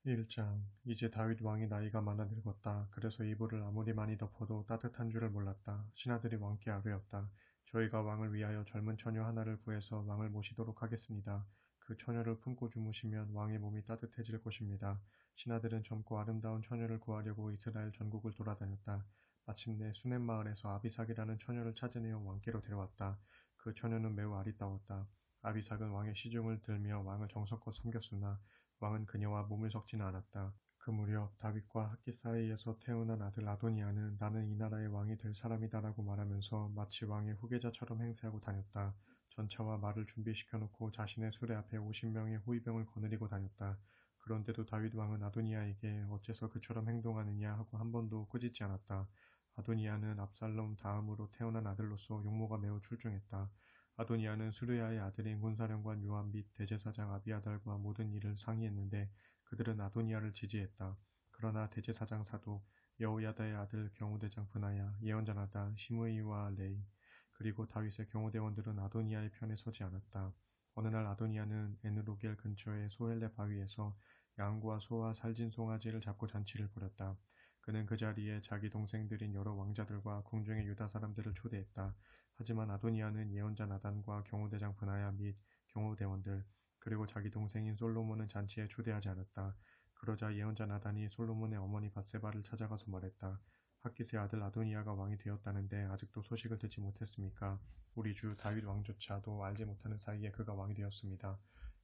1장 이제 다윗 왕이 나이가 많아 늙었다. 그래서 이불을 아무리 많이 덮어도 따뜻한 줄을 몰랐다. 신하들이 왕께 아뢰었다. 저희가 왕을 위하여 젊은 처녀 하나를 구해서 왕을 모시도록 하겠습니다. 그 처녀를 품고 주무시면 왕의 몸이 따뜻해질 것입니다. 신하들은 젊고 아름다운 처녀를 구하려고 이스라엘 전국을 돌아다녔다. 마침내 수넴 마을에서 아비삭이라는 처녀를 찾아내어 왕께로 데려왔다. 그 처녀는 매우 아리따웠다. 아비삭은 왕의 시중을 들며 왕을 정성껏 섬겼으나 왕은 그녀와 몸을 섞지는 않았다. 그 무렵 다윗과 학기 사이에서 태어난 아들 아도니아는 나는 이 나라의 왕이 될 사람이다라고 말하면서 마치 왕의 후계자처럼 행세하고 다녔다. 전차와 말을 준비시켜 놓고 자신의 수레 앞에 50명의 호위병을 거느리고 다녔다. 그런데도 다윗 왕은 아도니아에게 어째서 그처럼 행동하느냐 하고 한 번도 꾸짖지 않았다. 아도니아는 압살롬 다음으로 태어난 아들로서 용모가 매우 출중했다. 아도니아는 수르야의 아들인 군사령관 요압 및 대제사장 아비아달과 모든 일을 상의했는데 그들은 아도니아를 지지했다. 그러나 대제사장 사독, 여호야다의 아들 경호대장 브나야, 예언자 나단, 시므이와 레이, 그리고 다윗의 경호대원들은 아도니아의 편에 서지 않았다. 어느 날 아도니아는 에느로겔 근처의 소헬레 바위에서 양과 소와 살진 송아지를 잡고 잔치를 벌였다. 그는 그 자리에 자기 동생들인 여러 왕자들과 궁중의 유다 사람들을 초대했다. 하지만 아도니아는 예언자 나단과 경호대장 브나야 및 경호대원들 그리고 자기 동생인 솔로몬은 잔치에 초대하지 않았다. 그러자 예언자 나단이 솔로몬의 어머니 밧세바를 찾아가서 말했다. 핫깃의 아들 아도니아가 왕이 되었다는데 아직도 소식을 듣지 못했습니까? 우리 주 다윗 왕조차도 알지 못하는 사이에 그가 왕이 되었습니다.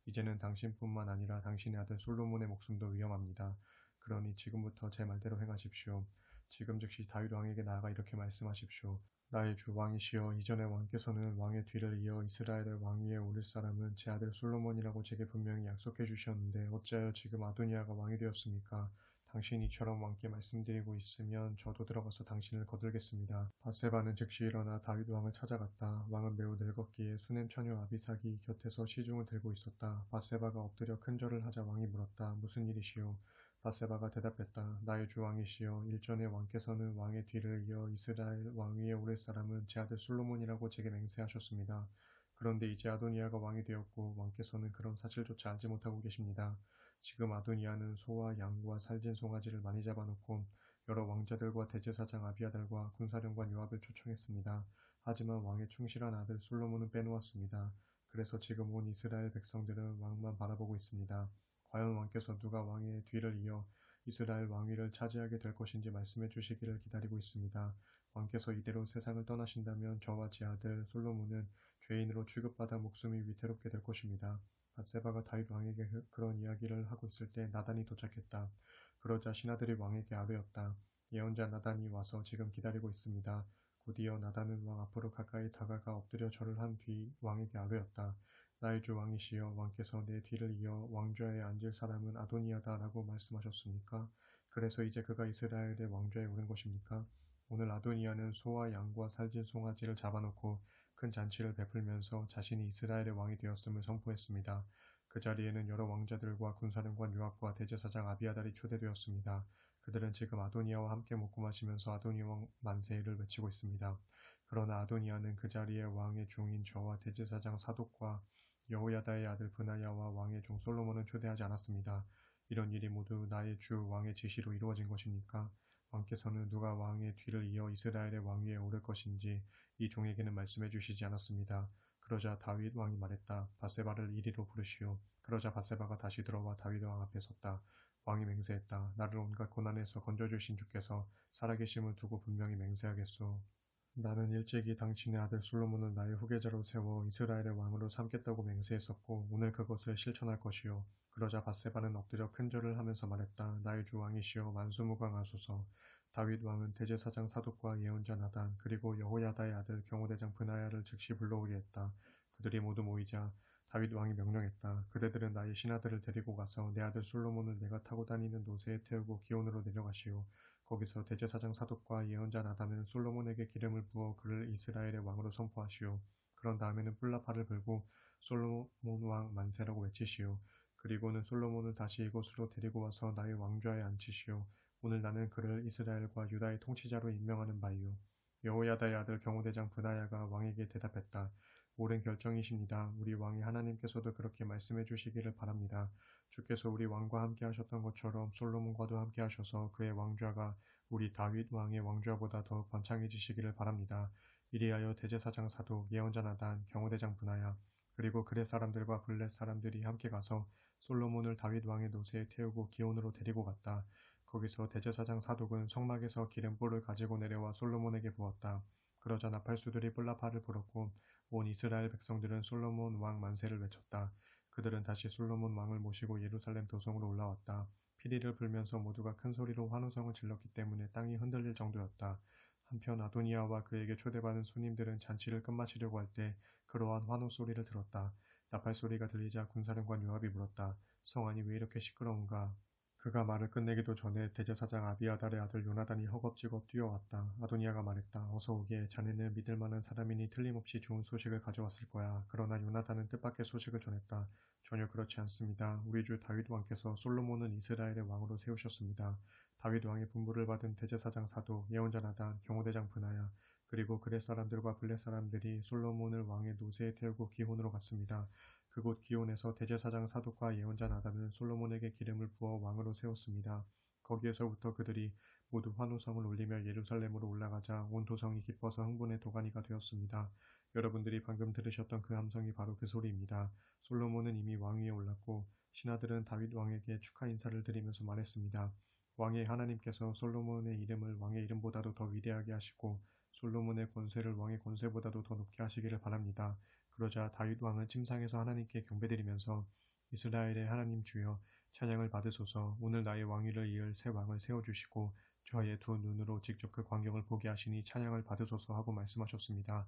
이제는 당신뿐만 아니라 당신의 아들 솔로몬의 목숨도 위험합니다. 그러니 지금부터 제 말대로 행하십시오. 지금 즉시 다윗 왕에게 나아가 이렇게 말씀하십시오. 나의 주 왕이시여, 이전의 왕께서는 왕의 뒤를 이어 이스라엘의 왕위에 오를 사람은 제 아들 솔로몬이라고 제게 분명히 약속해 주셨는데 어찌하여 지금 아도니아가 왕이 되었습니까? 당신이 이처럼 왕께 말씀드리고 있으면 저도 들어가서 당신을 거들겠습니다. 밧세바는 즉시 일어나 다윗 왕을 찾아갔다. 왕은 매우 늙었기에 수넴 처녀 아비삭이 곁에서 시중을 들고 있었다. 밧세바가 엎드려 큰절을 하자 왕이 물었다. 무슨 일이시오? 밧세바가 대답했다. 나의 주 왕이시여, 일전에 왕께서는 왕의 뒤를 이어 이스라엘 왕위에 오를 사람은 제 아들 솔로몬이라고 제게 맹세하셨습니다. 그런데 이제 아도니아가 왕이 되었고 왕께서는 그런 사실조차 알지 못하고 계십니다. 지금 아도니아는 소와 양과 살진 송아지를 많이 잡아놓고 여러 왕자들과 대제사장 아비아달과 군사령관 요압을 초청했습니다. 하지만 왕의 충실한 아들 솔로몬은 빼놓았습니다. 그래서 지금 온 이스라엘 백성들은 왕만 바라보고 있습니다. 과연 왕께서 누가 왕의 뒤를 이어 이스라엘 왕위를 차지하게 될 것인지 말씀해 주시기를 기다리고 있습니다. 왕께서 이대로 세상을 떠나신다면 저와 제 아들 솔로몬은 죄인으로 취급받아 목숨이 위태롭게 될 것입니다. 밧세바가 다윗 왕에게 그런 이야기를 하고 있을 때 나단이 도착했다. 그러자 신하들이 왕에게 아뢰었다. 예언자 나단이 와서 지금 기다리고 있습니다. 곧이어 나단은 왕 앞으로 가까이 다가가 엎드려 절을 한 뒤 왕에게 아뢰었다. 나의 주 왕이시여, 왕께서 내 뒤를 이어 왕좌에 앉을 사람은 아도니아다라고 말씀하셨습니까? 그래서 이제 그가 이스라엘의 왕좌에 오른 것입니까? 오늘 아도니아는 소와 양과 살진 송아지를 잡아놓고 큰 잔치를 베풀면서 자신이 이스라엘의 왕이 되었음을 선포했습니다. 그 자리에는 여러 왕자들과 군사령관 요압과 대제사장 아비아달이 초대되었습니다. 그들은 지금 아도니아와 함께 먹고 마시면서 아도니아 왕 만세를 외치고 있습니다. 그러나 아도니아는 그 자리에 왕의 종인 저와 대제사장 사독과 여호야다의 아들 브나야와 왕의 종 솔로몬은 초대하지 않았습니다. 이런 일이 모두 나의 주 왕의 지시로 이루어진 것입니까? 왕께서는 누가 왕의 뒤를 이어 이스라엘의 왕위에 오를 것인지 이 종에게는 말씀해 주시지 않았습니다. 그러자 다윗 왕이 말했다. 밧세바를 이리로 부르시오. 그러자 밧세바가 다시 들어와 다윗 왕 앞에 섰다. 왕이 맹세했다. 나를 온갖 고난에서 건져주신 주께서 살아계심을 두고 분명히 맹세하겠소. 나는 일찍이 당신의 아들 솔로몬을 나의 후계자로 세워 이스라엘의 왕으로 삼겠다고 맹세했었고 오늘 그것을 실천할 것이요. 그러자 밧세바는 엎드려 큰절을 하면서 말했다. 나의 주 왕이시여, 만수무강하소서. 다윗 왕은 대제사장 사독과 예언자 나단 그리고 여호야다의 아들 경호대장 브나야를 즉시 불러오게 했다. 그들이 모두 모이자 다윗 왕이 명령했다. 그대들은 나의 신하들을 데리고 가서 내 아들 솔로몬을 내가 타고 다니는 노새에 태우고 기온으로 내려가시오. 거기서 대제사장 사독과 예언자 나단은 솔로몬에게 기름을 부어 그를 이스라엘의 왕으로 선포하시오. 그런 다음에는 뿔라파를 불고 솔로몬 왕 만세라고 외치시오. 그리고는 솔로몬을 다시 이곳으로 데리고 와서 나의 왕좌에 앉히시오. 오늘 나는 그를 이스라엘과 유다의 통치자로 임명하는 바이오. 여호야다의 아들 경호대장 브나야가 왕에게 대답했다. 옳은 결정이십니다. 우리 왕의 하나님께서도 그렇게 말씀해 주시기를 바랍니다. 주께서 우리 왕과 함께 하셨던 것처럼 솔로몬과도 함께 하셔서 그의 왕좌가 우리 다윗 왕의 왕좌보다 더욱 번창해지시기를 바랍니다. 이리하여 대제사장 사독 예언자 나단 경호대장 분하야 그리고 그렛 사람들과 블렛 사람들이 함께 가서 솔로몬을 다윗 왕의 노새에 태우고 기온으로 데리고 갔다. 거기서 대제사장 사독은 성막에서 기름불을 가지고 내려와 솔로몬에게 부었다. 그러자 나팔수들이 뿔나팔을 불었고 온 이스라엘 백성들은 솔로몬 왕 만세를 외쳤다. 그들은 다시 솔로몬 왕을 모시고 예루살렘 도성으로 올라왔다. 피리를 불면서 모두가 큰 소리로 환호성을 질렀기 때문에 땅이 흔들릴 정도였다. 한편 아도니아와 그에게 초대받은 손님들은 잔치를 끝마치려고 할 때 그러한 환호 소리를 들었다. 나팔 소리가 들리자 군사령관 요압이 물었다. 성안이 왜 이렇게 시끄러운가? 그가 말을 끝내기도 전에 대제사장 아비아달의 아들 요나단이 허겁지겁 뛰어왔다. 아도니아가 말했다. 어서 오게. 자네는 믿을 만한 사람이니 틀림없이 좋은 소식을 가져왔을 거야. 그러나 요나단은 뜻밖의 소식을 전했다. 전혀 그렇지 않습니다. 우리 주 다윗 왕께서 솔로몬은 이스라엘의 왕으로 세우셨습니다. 다윗 왕의 분부를 받은 대제사장 사도, 예언자 나단, 경호대장 분하야 그리고 그렛 사람들과 블렛 사람들이 솔로몬을 왕의 노새에 태우고 기혼으로 갔습니다. 그곳 기온에서 대제사장 사독과 예언자 나단은 솔로몬에게 기름을 부어 왕으로 세웠습니다. 거기에서부터 그들이 모두 환호성을 울리며 예루살렘으로 올라가자 온 도성이 기뻐서 흥분의 도가니가 되었습니다. 여러분들이 방금 들으셨던 그 함성이 바로 그 소리입니다. 솔로몬은 이미 왕 위에 올랐고 신하들은 다윗 왕에게 축하 인사를 드리면서 말했습니다. 왕의 하나님께서 솔로몬의 이름을 왕의 이름보다도 더 위대하게 하시고 솔로몬의 권세를 왕의 권세보다도 더 높게 하시기를 바랍니다. 그러자 다윗 왕은 침상에서 하나님께 경배드리면서 이스라엘의 하나님 주여 찬양을 받으소서. 오늘 나의 왕위를 이을 새 왕을 세워주시고 저의 두 눈으로 직접 그 광경을 보게 하시니 찬양을 받으소서 하고 말씀하셨습니다.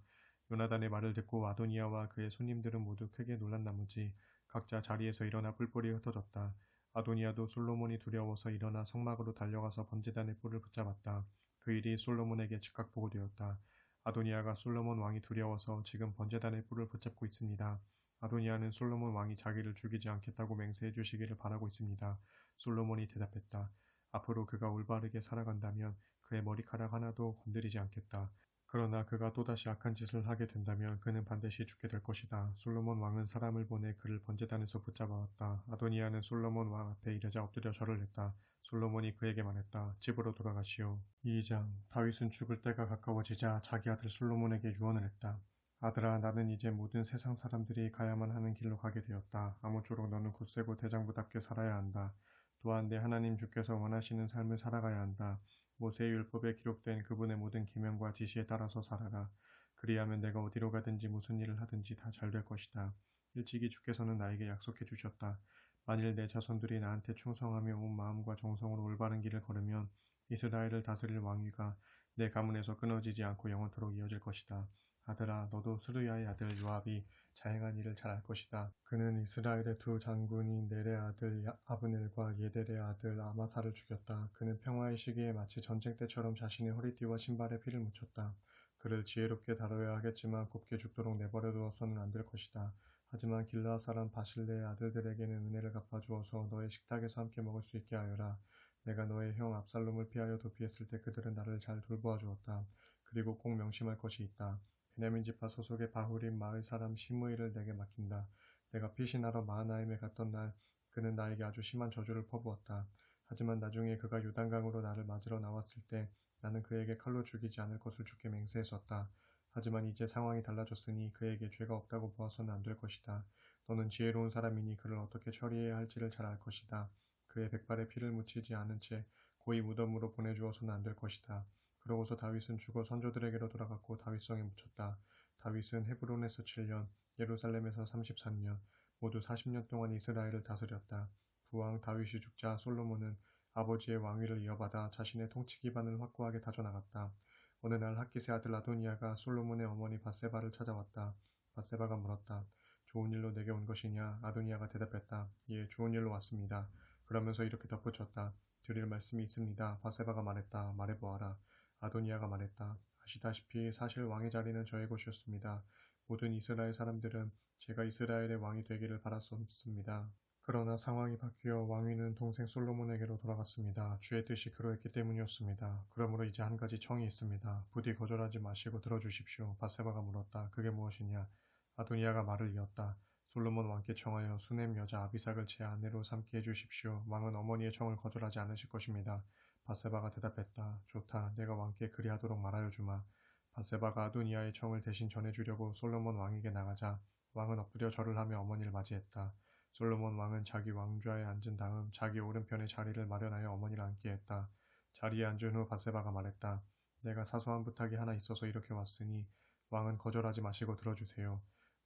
요나단의 말을 듣고 아도니아와 그의 손님들은 모두 크게 놀란 나머지 각자 자리에서 일어나 뿔뿔이 흩어졌다. 아도니아도 솔로몬이 두려워서 일어나 성막으로 달려가서 번제단의 뿔을 붙잡았다. 그 일이 솔로몬에게 즉각 보고되었다. 아도니아가 솔로몬 왕이 두려워서 지금 번제단의 뿔을 붙잡고 있습니다. 아도니아는 솔로몬 왕이 자기를 죽이지 않겠다고 맹세해 주시기를 바라고 있습니다. 솔로몬이 대답했다. 앞으로 그가 올바르게 살아간다면 그의 머리카락 하나도 건드리지 않겠다. 그러나 그가 또다시 악한 짓을 하게 된다면 그는 반드시 죽게 될 것이다. 솔로몬 왕은 사람을 보내 그를 번제단에서 붙잡아왔다. 아도니아는 솔로몬 왕 앞에 이르자 엎드려 절을 했다. 솔로몬이 그에게 말했다. 집으로 돌아가시오. 2장 다윗은 죽을 때가 가까워지자 자기 아들 솔로몬에게 유언을 했다. 아들아, 나는 이제 모든 세상 사람들이 가야만 하는 길로 가게 되었다. 아무쪼록 너는 굳세고 대장부답게 살아야 한다. 또한 내 하나님 주께서 원하시는 삶을 살아가야 한다. 모세의 율법에 기록된 그분의 모든 계명과 지시에 따라서 살아라. 그리하면 내가 어디로 가든지 무슨 일을 하든지 다 잘 될 것이다. 일찍이 주께서는 나에게 약속해 주셨다. 만일 내 자손들이 나한테 충성하며 온 마음과 정성으로 올바른 길을 걸으면 이스라엘을 다스릴 왕위가 내 가문에서 끊어지지 않고 영원토록 이어질 것이다. 아들아, 너도 스루야의 아들 요압이 자행한 일을 잘 알 것이다. 그는 이스라엘의 두 장군인 넬의 아들 아브넬과 예델의 아들 아마사를 죽였다. 그는 평화의 시기에 마치 전쟁 때처럼 자신의 허리띠와 신발에 피를 묻혔다. 그를 지혜롭게 다뤄야 하겠지만 곱게 죽도록 내버려 두어서는 안 될 것이다. 하지만 길르앗 사람 바실레의 아들들에게는 은혜를 갚아주어서 너의 식탁에서 함께 먹을 수 있게 하여라. 내가 너의 형 압살롬을 피하여 도피했을 때 그들은 나를 잘 돌보아 주었다. 그리고 꼭 명심할 것이 있다. 베냐민 지파 소속의 바후림 마을 사람 시므이를 내게 맡긴다. 내가 피신하러 마하나임에 갔던 날 그는 나에게 아주 심한 저주를 퍼부었다. 하지만 나중에 그가 요단강으로 나를 맞으러 나왔을 때 나는 그에게 칼로 죽이지 않을 것을 주께 맹세했었다. 하지만 이제 상황이 달라졌으니 그에게 죄가 없다고 보아서는 안 될 것이다. 너는 지혜로운 사람이니 그를 어떻게 처리해야 할지를 잘 알 것이다. 그의 백발에 피를 묻히지 않은 채 고이 무덤으로 보내주어서는 안 될 것이다. 그러고서 다윗은 죽어 선조들에게로 돌아갔고 다윗성에 묻혔다. 다윗은 헤브론에서 7년, 예루살렘에서 33년, 모두 40년 동안 이스라엘을 다스렸다. 부왕 다윗이 죽자 솔로몬은 아버지의 왕위를 이어받아 자신의 통치 기반을 확고하게 다져나갔다. 어느 날 핫깃의 아들 아도니아가 솔로몬의 어머니 밧세바를 찾아왔다. 밧세바가 물었다. 좋은 일로 내게 온 것이냐? 아도니아가 대답했다. 예, 좋은 일로 왔습니다. 그러면서 이렇게 덧붙였다. 드릴 말씀이 있습니다. 밧세바가 말했다. 말해보아라. 아도니아가 말했다. 아시다시피 사실 왕의 자리는 저의 것이었습니다. 모든 이스라엘 사람들은 제가 이스라엘의 왕이 되기를 바랐었습니다. 그러나 상황이 바뀌어 왕위는 동생 솔로몬에게로 돌아갔습니다. 주의 뜻이 그러했기 때문이었습니다. 그러므로 이제 한 가지 청이 있습니다. 부디 거절하지 마시고 들어주십시오. 밧세바가 물었다. 그게 무엇이냐? 아도니아가 말을 이었다. 솔로몬 왕께 청하여 수넴 여자 아비삭을 제 아내로 삼게 해주십시오. 왕은 어머니의 청을 거절하지 않으실 것입니다. 밧세바가 대답했다. 좋다. 내가 왕께 그리하도록 말하여 주마. 밧세바가 아도니아의 청을 대신 전해주려고 솔로몬 왕에게 나가자 왕은 엎드려 절을 하며 어머니를 맞이했다. 솔로몬 왕은 자기 왕좌에 앉은 다음 자기 오른편에 자리를 마련하여 어머니를 앉게 했다. 자리에 앉은 후 밧세바가 말했다. 내가 사소한 부탁이 하나 있어서 이렇게 왔으니 왕은 거절하지 마시고 들어주세요.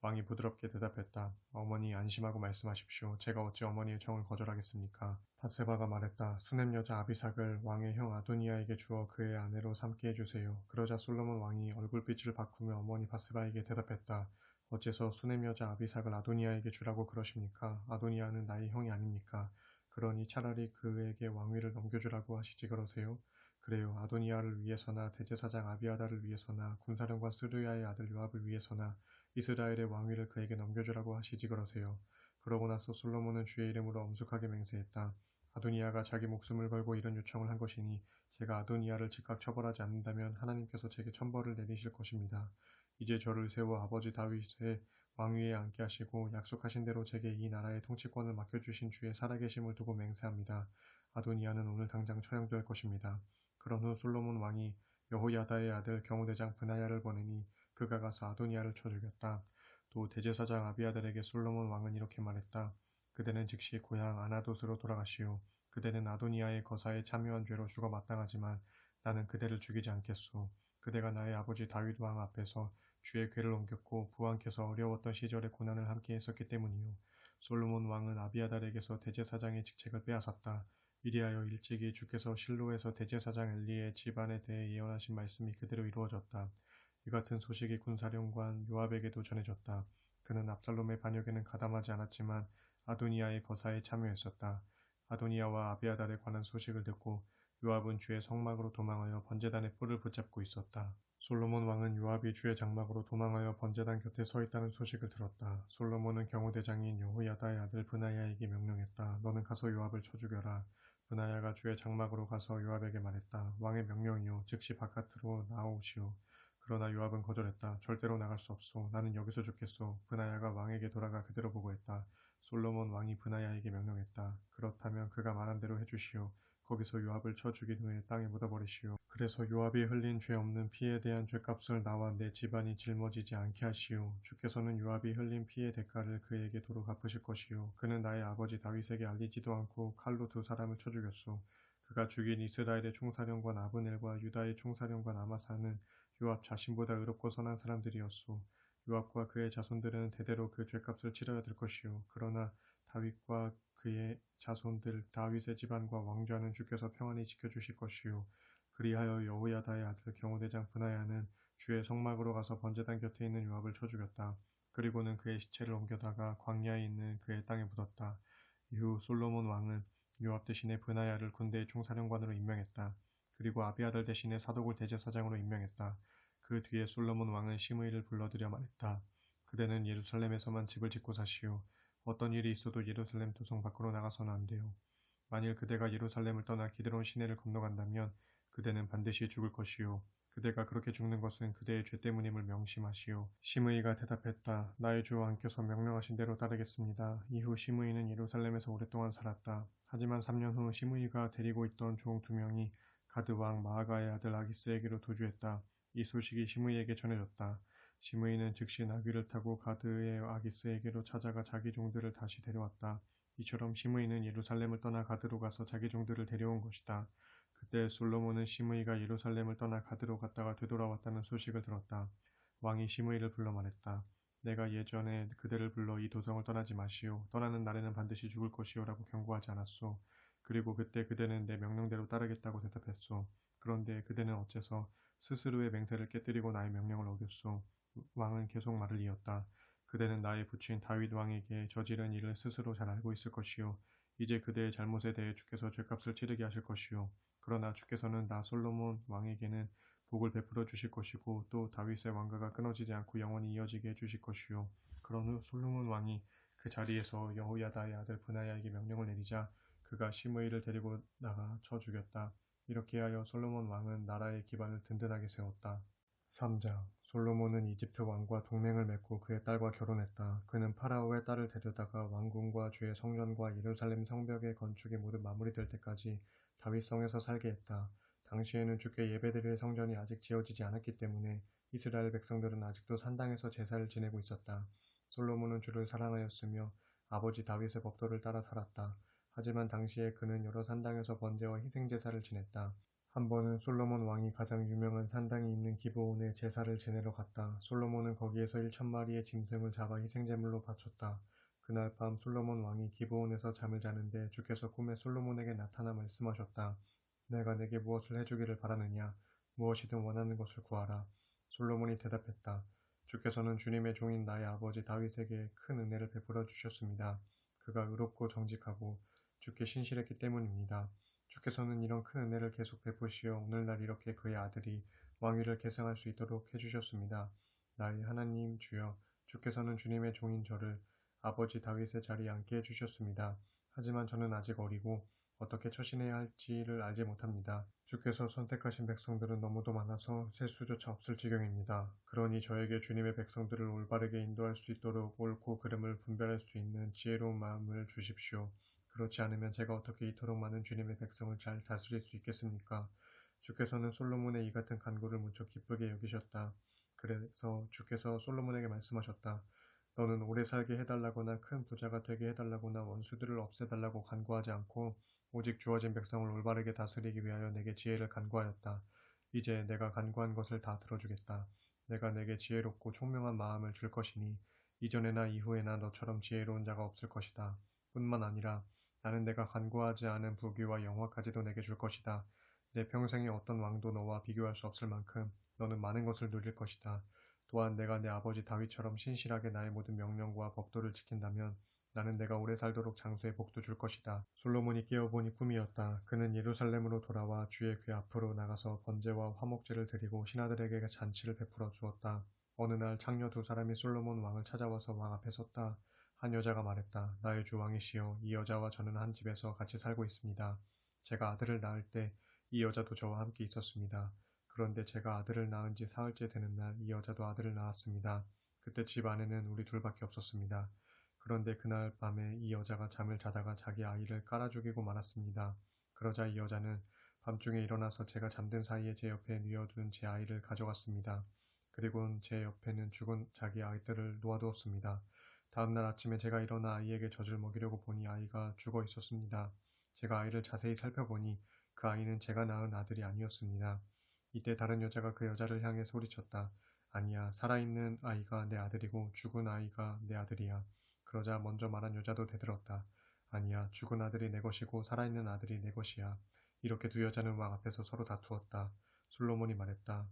왕이 부드럽게 대답했다. 어머니 안심하고 말씀하십시오. 제가 어찌 어머니의 청을 거절하겠습니까? 밧세바가 말했다. 수넴 여자 아비삭을 왕의 형 아도니아에게 주어 그의 아내로 삼게 해주세요. 그러자 솔로몬 왕이 얼굴빛을 바꾸며 어머니 밧세바에게 대답했다. 어째서 수넴 여자 아비삭을 아도니아에게 주라고 그러십니까? 아도니아는 나의 형이 아닙니까? 그러니 차라리 그에게 왕위를 넘겨주라고 하시지 그러세요? 그래요. 아도니아를 위해서나 대제사장 아비아다를 위해서나 군사령관 스루야의 아들 요압을 위해서나 이스라엘의 왕위를 그에게 넘겨주라고 하시지 그러세요. 그러고 나서 솔로몬은 주의 이름으로 엄숙하게 맹세했다. 아도니아가 자기 목숨을 걸고 이런 요청을 한 것이니 제가 아도니아를 즉각 처벌하지 않는다면 하나님께서 제게 천벌을 내리실 것입니다. 이제 저를 세워 아버지 다윗의 왕위에 앉게 하시고 약속하신 대로 제게 이 나라의 통치권을 맡겨주신 주의 살아계심을 두고 맹세합니다. 아도니아는 오늘 당장 처형될 것입니다. 그런 후 솔로몬 왕이 여호야다의 아들 경호대장 브나야를 보내니 그가 가서 아도니아를 쳐 죽였다. 또 대제사장 아비아들에게 솔로몬 왕은 이렇게 말했다. 그대는 즉시 고향 아나돗으로 돌아가시오. 그대는 아도니아의 거사에 참여한 죄로 죽어 마땅하지만 나는 그대를 죽이지 않겠소. 그대가 나의 아버지 다윗 왕 앞에서 주의 궤를 옮겼고 부왕께서 어려웠던 시절에 고난을 함께 했었기 때문이요. 솔로몬 왕은 아비아달에게서 대제사장의 직책을 빼앗았다. 이리하여 일찍이 주께서 실로에서 대제사장 엘리의 집안에 대해 예언하신 말씀이 그대로 이루어졌다. 이 같은 소식이 군사령관 요압에게도 전해졌다. 그는 압살롬의 반역에는 가담하지 않았지만 아도니아의 거사에 참여했었다. 아도니아와 아비아달에 관한 소식을 듣고 요압은 주의 성막으로 도망하여 번제단의 뿔을 붙잡고 있었다. 솔로몬 왕은 요압이 주의 장막으로 도망하여 번제단 곁에 서 있다는 소식을 들었다. 솔로몬은 경호대장인 여호야다의 아들 브나야에게 명령했다. 너는 가서 요압을 쳐 죽여라. 브나야가 주의 장막으로 가서 요압에게 말했다. 왕의 명령이요. 즉시 바깥으로 나오시오. 그러나 요압은 거절했다. 절대로 나갈 수 없소. 나는 여기서 죽겠소. 브나야가 왕에게 돌아가 그대로 보고했다. 솔로몬 왕이 브나야에게 명령했다. 그렇다면 그가 말한 대로 해주시오. 거기서 요압을 쳐 죽인 후에 땅에 묻어버리시오. 그래서 요압이 흘린 죄 없는 피에 대한 죄값을 나와 내 집안이 짊어지지 않게 하시오. 주께서는 요압이 흘린 피의 대가를 그에게 도로 갚으실 것이요. 그는 나의 아버지 다윗에게 알리지도 않고 칼로 두 사람을 쳐 죽였소. 그가 죽인 이스라엘의 총사령관 아브넬과 유다의 총사령관 아마사는 요압 자신보다 의롭고 선한 사람들이었소. 요압과 그의 자손들은 대대로 그 죄값을 치러야 될 것이요. 그러나 다윗과 그의 자손들 다윗의 집안과 왕좌는 주께서 평안히 지켜주실 것이요. 그리하여 여호야다의 아들 경호대장 브나야는 주의 성막으로 가서 번제단 곁에 있는 요압을 쳐 죽였다. 그리고는 그의 시체를 옮겨다가 광야에 있는 그의 땅에 묻었다. 이후 솔로몬 왕은 요압 대신에 브나야를 군대의 총사령관으로 임명했다. 그리고 아비아달 대신에 사독을 대제사장으로 임명했다. 그 뒤에 솔로몬 왕은 시므이를 불러들여 말했다. 그대는 예루살렘에서만 집을 짓고 사시오. 어떤 일이 있어도 예루살렘 도성 밖으로 나가서는 안 돼요. 만일 그대가 예루살렘을 떠나 기드론 시내를 건너간다면 그대는 반드시 죽을 것이요. 그대가 그렇게 죽는 것은 그대의 죄 때문임을 명심하시오. 시므이가 대답했다. 나의 주 왕께서 명령하신 대로 따르겠습니다. 이후 시므이는 예루살렘에서 오랫동안 살았다. 하지만 3년 후 시므이가 데리고 있던 종 2명이 가드 왕 마아가의 아들 아기스에게로 도주했다. 이 소식이 시므이에게 전해졌다. 시므이는 즉시 나귀를 타고 가드의 아기스에게로 찾아가 자기 종들을 다시 데려왔다. 이처럼 시므이는 예루살렘을 떠나 가드로 가서 자기 종들을 데려온 것이다. 그때 솔로몬은 시므이가 예루살렘을 떠나 가드로 갔다가 되돌아왔다는 소식을 들었다. 왕이 시므이를 불러 말했다. 내가 예전에 그대를 불러 이 도성을 떠나지 마시오. 떠나는 날에는 반드시 죽을 것이오 라고 경고하지 않았소. 그리고 그때 그대는 내 명령대로 따르겠다고 대답했소. 그런데 그대는 어째서 스스로의 맹세를 깨뜨리고 나의 명령을 어겼소. 왕은 계속 말을 이었다. 그대는 나의 부친 다윗 왕에게 저지른 일을 스스로 잘 알고 있을 것이요. 이제 그대의 잘못에 대해 주께서 죄값을 치르게 하실 것이요. 그러나 주께서는 나 솔로몬 왕에게는 복을 베풀어 주실 것이고 또 다윗의 왕가가 끊어지지 않고 영원히 이어지게 해주실 것이요. 그런 후 솔로몬 왕이 그 자리에서 여호야다의 아들 브나야에게 명령을 내리자 그가 시므이를 데리고 나가 쳐 죽였다. 이렇게 하여 솔로몬 왕은 나라의 기반을 든든하게 세웠다. 3장 솔로몬은 이집트 왕과 동맹을 맺고 그의 딸과 결혼했다. 그는 파라오의 딸을 데려다가 왕궁과 주의 성전과 예루살렘 성벽의 건축이 모두 마무리될 때까지 다윗성에서 살게 했다. 당시에는 주께 예배드릴 성전이 아직 지어지지 않았기 때문에 이스라엘 백성들은 아직도 산당에서 제사를 지내고 있었다. 솔로몬은 주를 사랑하였으며 아버지 다윗의 법도를 따라 살았다. 하지만 당시에 그는 여러 산당에서 번제와 희생제사를 지냈다. 한 번은 솔로몬 왕이 가장 유명한 산당이 있는 기브온에 제사를 지내러 갔다. 솔로몬은 거기에서 1,000마리의 짐승을 잡아 희생제물로 바쳤다. 그날 밤 솔로몬 왕이 기브온에서 잠을 자는데 주께서 꿈에 솔로몬에게 나타나 말씀하셨다. 내가 내게 무엇을 해주기를 바라느냐? 무엇이든 원하는 것을 구하라. 솔로몬이 대답했다. 주께서는 주님의 종인 나의 아버지 다윗에게 큰 은혜를 베풀어 주셨습니다. 그가 의롭고 정직하고 주께 신실했기 때문입니다. 주께서는 이런 큰 은혜를 계속 베푸시어 오늘날 이렇게 그의 아들이 왕위를 계승할 수 있도록 해주셨습니다. 나의 하나님 주여, 주께서는 주님의 종인 저를 아버지 다윗의 자리에 앉게 해주셨습니다. 하지만 저는 아직 어리고 어떻게 처신해야 할지를 알지 못합니다. 주께서 선택하신 백성들은 너무도 많아서 셀 수조차 없을 지경입니다. 그러니 저에게 주님의 백성들을 올바르게 인도할 수 있도록 옳고 그름을 분별할 수 있는 지혜로운 마음을 주십시오. 그렇지 않으면 제가 어떻게 이토록 많은 주님의 백성을 잘 다스릴 수 있겠습니까? 주께서는 솔로몬의 이 같은 간구를 무척 기쁘게 여기셨다. 그래서 주께서 솔로몬에게 말씀하셨다. 너는 오래 살게 해달라거나 큰 부자가 되게 해달라거나 원수들을 없애달라고 간구하지 않고 오직 주어진 백성을 올바르게 다스리기 위하여 내게 지혜를 간구하였다. 이제 내가 간구한 것을 다 들어주겠다. 내가 내게 지혜롭고 총명한 마음을 줄 것이니 이전에나 이후에나 너처럼 지혜로운 자가 없을 것이다. 뿐만 아니라 나는 내가 간구하지 않은 부귀와 영화까지도 내게 줄 것이다. 내 평생에 어떤 왕도 너와 비교할 수 없을 만큼 너는 많은 것을 누릴 것이다. 또한 내가 내 아버지 다윗처럼 신실하게 나의 모든 명령과 법도를 지킨다면 나는 내가 오래 살도록 장수의 복도 줄 것이다. 솔로몬이 깨어보니 꿈이었다. 그는 예루살렘으로 돌아와 주의 궤 앞으로 나가서 번제와 화목제를 드리고 신하들에게 잔치를 베풀어 주었다. 어느 날 창녀 두 사람이 솔로몬 왕을 찾아와서 왕 앞에 섰다. 한 여자가 말했다. 나의 주 왕이시여, 이 여자와 저는 한 집에서 같이 살고 있습니다. 제가 아들을 낳을 때 이 여자도 저와 함께 있었습니다. 그런데 제가 아들을 낳은 지 사흘째 되는 날 이 여자도 아들을 낳았습니다. 그때 집 안에는 우리 둘밖에 없었습니다. 그런데 그날 밤에 이 여자가 잠을 자다가 자기 아이를 깔아 죽이고 말았습니다. 그러자 이 여자는 밤중에 일어나서 제가 잠든 사이에 제 옆에 뉘어둔 제 아이를 가져갔습니다. 그리고는 제 옆에는 죽은 자기 아이들을 놓아두었습니다. 다음날 아침에 제가 일어나 아이에게 젖을 먹이려고 보니 아이가 죽어 있었습니다. 제가 아이를 자세히 살펴보니 그 아이는 제가 낳은 아들이 아니었습니다. 이때 다른 여자가 그 여자를 향해 소리쳤다. 아니야, 살아있는 아이가 내 아들이고 죽은 아이가 내 아들이야. 그러자 먼저 말한 여자도 대들었다. 아니야, 죽은 아들이 내 것이고 살아있는 아들이 내 것이야. 이렇게 두 여자는 왕 앞에서 서로 다투었다. 솔로몬이 말했다.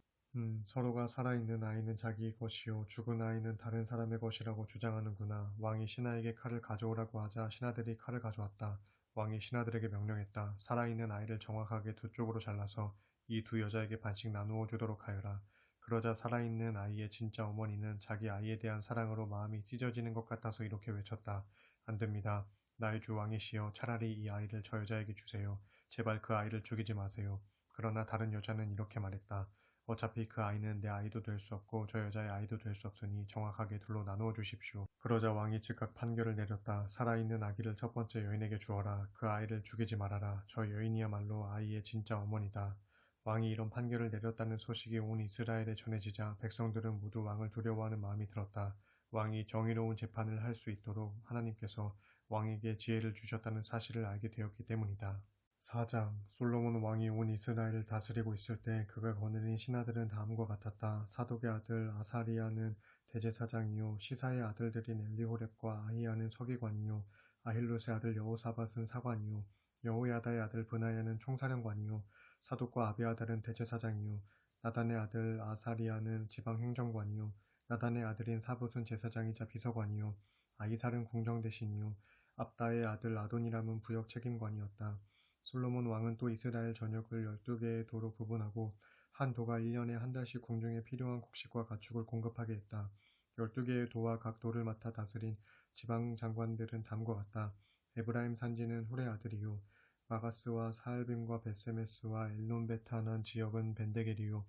서로가 살아있는 아이는 자기 것이요 죽은 아이는 다른 사람의 것이라고 주장하는구나. 왕이 신하에게 칼을 가져오라고 하자 신하들이 칼을 가져왔다. 왕이 신하들에게 명령했다. 살아있는 아이를 정확하게 두 쪽으로 잘라서 이 두 여자에게 반씩 나누어 주도록 하여라. 그러자 살아있는 아이의 진짜 어머니는 자기 아이에 대한 사랑으로 마음이 찢어지는 것 같아서 이렇게 외쳤다. 안 됩니다. 나의 주 왕이시여, 차라리 이 아이를 저 여자에게 주세요. 제발 그 아이를 죽이지 마세요. 그러나 다른 여자는 이렇게 말했다. 어차피 그 아이는 내 아이도 될 수 없고 저 여자의 아이도 될 수 없으니 정확하게 둘로 나누어 주십시오. 그러자 왕이 즉각 판결을 내렸다. 살아있는 아기를 첫 번째 여인에게 주어라. 그 아이를 죽이지 말아라. 저 여인이야말로 아이의 진짜 어머니다. 왕이 이런 판결을 내렸다는 소식이 온 이스라엘에 전해지자 백성들은 모두 왕을 두려워하는 마음이 들었다. 왕이 정의로운 재판을 할 수 있도록 하나님께서 왕에게 지혜를 주셨다는 사실을 알게 되었기 때문이다. 4장 솔로몬 왕이 온 이스라엘을 다스리고 있을 때 그가 거느린 신하들은 다음과 같았다. 사독의 아들 아사리야는 대제사장이요 시사의 아들들인 엘리호렙과 아히야는 서기관이요 아힐롯의 아들 여호사밧은 사관이요 여호야다의 아들 브나야는 총사령관이요 사독과 아비아달은 대제사장이요 나단의 아들 아사리야는 지방행정관이요 나단의 아들인 사붓은 제사장이자 비서관이요 아이살은 궁정대신이요 압다의 아들 아도니람은 부역 책임관이었다. 솔로몬 왕은 또 이스라엘 전역을 12개의 도로 구분하고 한 도가 1년에 한 달씩 궁중에 필요한 곡식과 가축을 공급하게 했다. 12개의 도와 각 도를 맡아 다스린 지방 장관들은 다음과 같다. 에브라임 산지는 훌의 아들이요 마가스와 사알빔과 벳세메스와 엘론베타난 지역은 벤데겔이요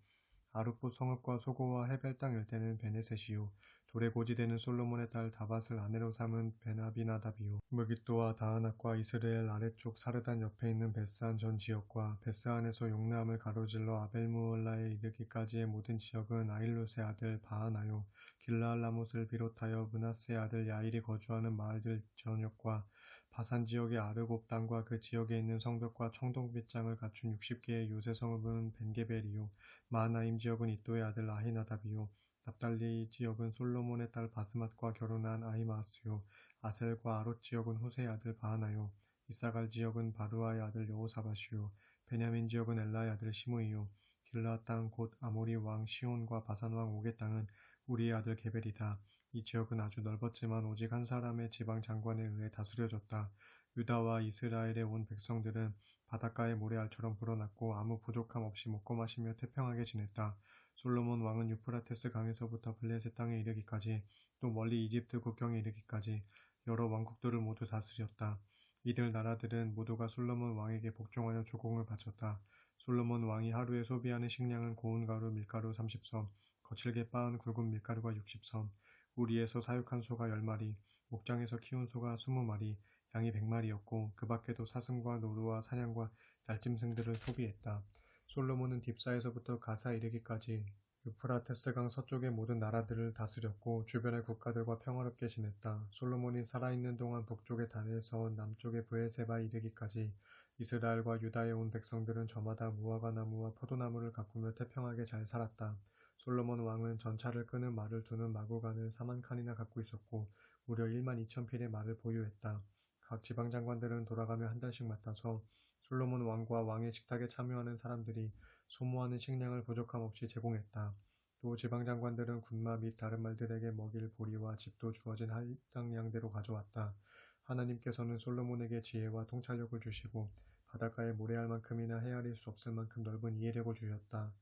아룻보 성읍과 소고와 헤벨 땅 일대는 베네셋이요 돌에 고지되는 솔로몬의 딸 다밧을 아내로 삼은 베나비나답이요 무깃도와 다하낙과 이스라엘 아래쪽 사르단 옆에 있는 베스안 전 지역과 베스안에서 용나함을 가로질러 아벨무올라에 이르기까지의 모든 지역은 아일롯의 아들 바하나요 길라알 라못을 비롯하여 므낫세의 아들 야일이 거주하는 마을들 전역과 바산 지역의 아르곱 땅과 그 지역에 있는 성벽과 청동빗장을 갖춘 60개의 요새 성읍은 벤게벨이요 마하나임 지역은 이도의 아들 아히나답이요 납달리 지역은 솔로몬의 딸 바스맛과 결혼한 아히마아스요 아셀과 아롯 지역은 후세의 아들 바하나요 이사갈 지역은 바루아의 아들 여호사밧이요 베냐민 지역은 엘라의 아들 시므이요 길라 땅 곧 아모리 왕 시온과 바산 왕 옥의 땅은 우리의 아들 게벨이다. 이 지역은 아주 넓었지만 오직 한 사람의 지방 장관에 의해 다스려졌다. 유다와 이스라엘에 온 백성들은 바닷가의 모래알처럼 불어났고 아무 부족함 없이 먹고 마시며 태평하게 지냈다. 솔로몬 왕은 유프라테스 강에서부터 블레셋 땅에 이르기까지 또 멀리 이집트 국경에 이르기까지 여러 왕국들을 모두 다스렸다. 이들 나라들은 모두가 솔로몬 왕에게 복종하여 조공을 바쳤다. 솔로몬 왕이 하루에 소비하는 식량은 고운 가루 밀가루 30섬, 거칠게 빻은 굵은 밀가루가 60섬, 우리에서 사육한 소가 10마리, 목장에서 키운 소가 20마리, 양이 100마리였고 그 밖에도 사슴과 노루와 사냥과 날짐승들을 소비했다. 솔로몬은 딥사에서부터 가사 이르기까지 유프라테스강 서쪽의 모든 나라들을 다스렸고 주변의 국가들과 평화롭게 지냈다. 솔로몬이 살아있는 동안 북쪽의 단에서 남쪽의 브에세바에 이르기까지 이스라엘과 유다에 온 백성들은 저마다 무화과 나무와 포도나무를 가꾸며 태평하게 잘 살았다. 솔로몬 왕은 전차를 끄는 말을 두는 마구간을 4만 칸이나 갖고 있었고 무려 1만 2천 필의 말을 보유했다. 각 지방장관들은 돌아가며 한 달씩 맡아서 솔로몬 왕과 왕의 식탁에 참여하는 사람들이 소모하는 식량을 부족함 없이 제공했다. 또 지방장관들은 군마 및 다른 말들에게 먹일 보리와 집도 주어진 할당량대로 가져왔다. 하나님께서는 솔로몬에게 지혜와 통찰력을 주시고 바닷가에 모래알 만큼이나 헤아릴 수 없을 만큼 넓은 이해력을 주셨다.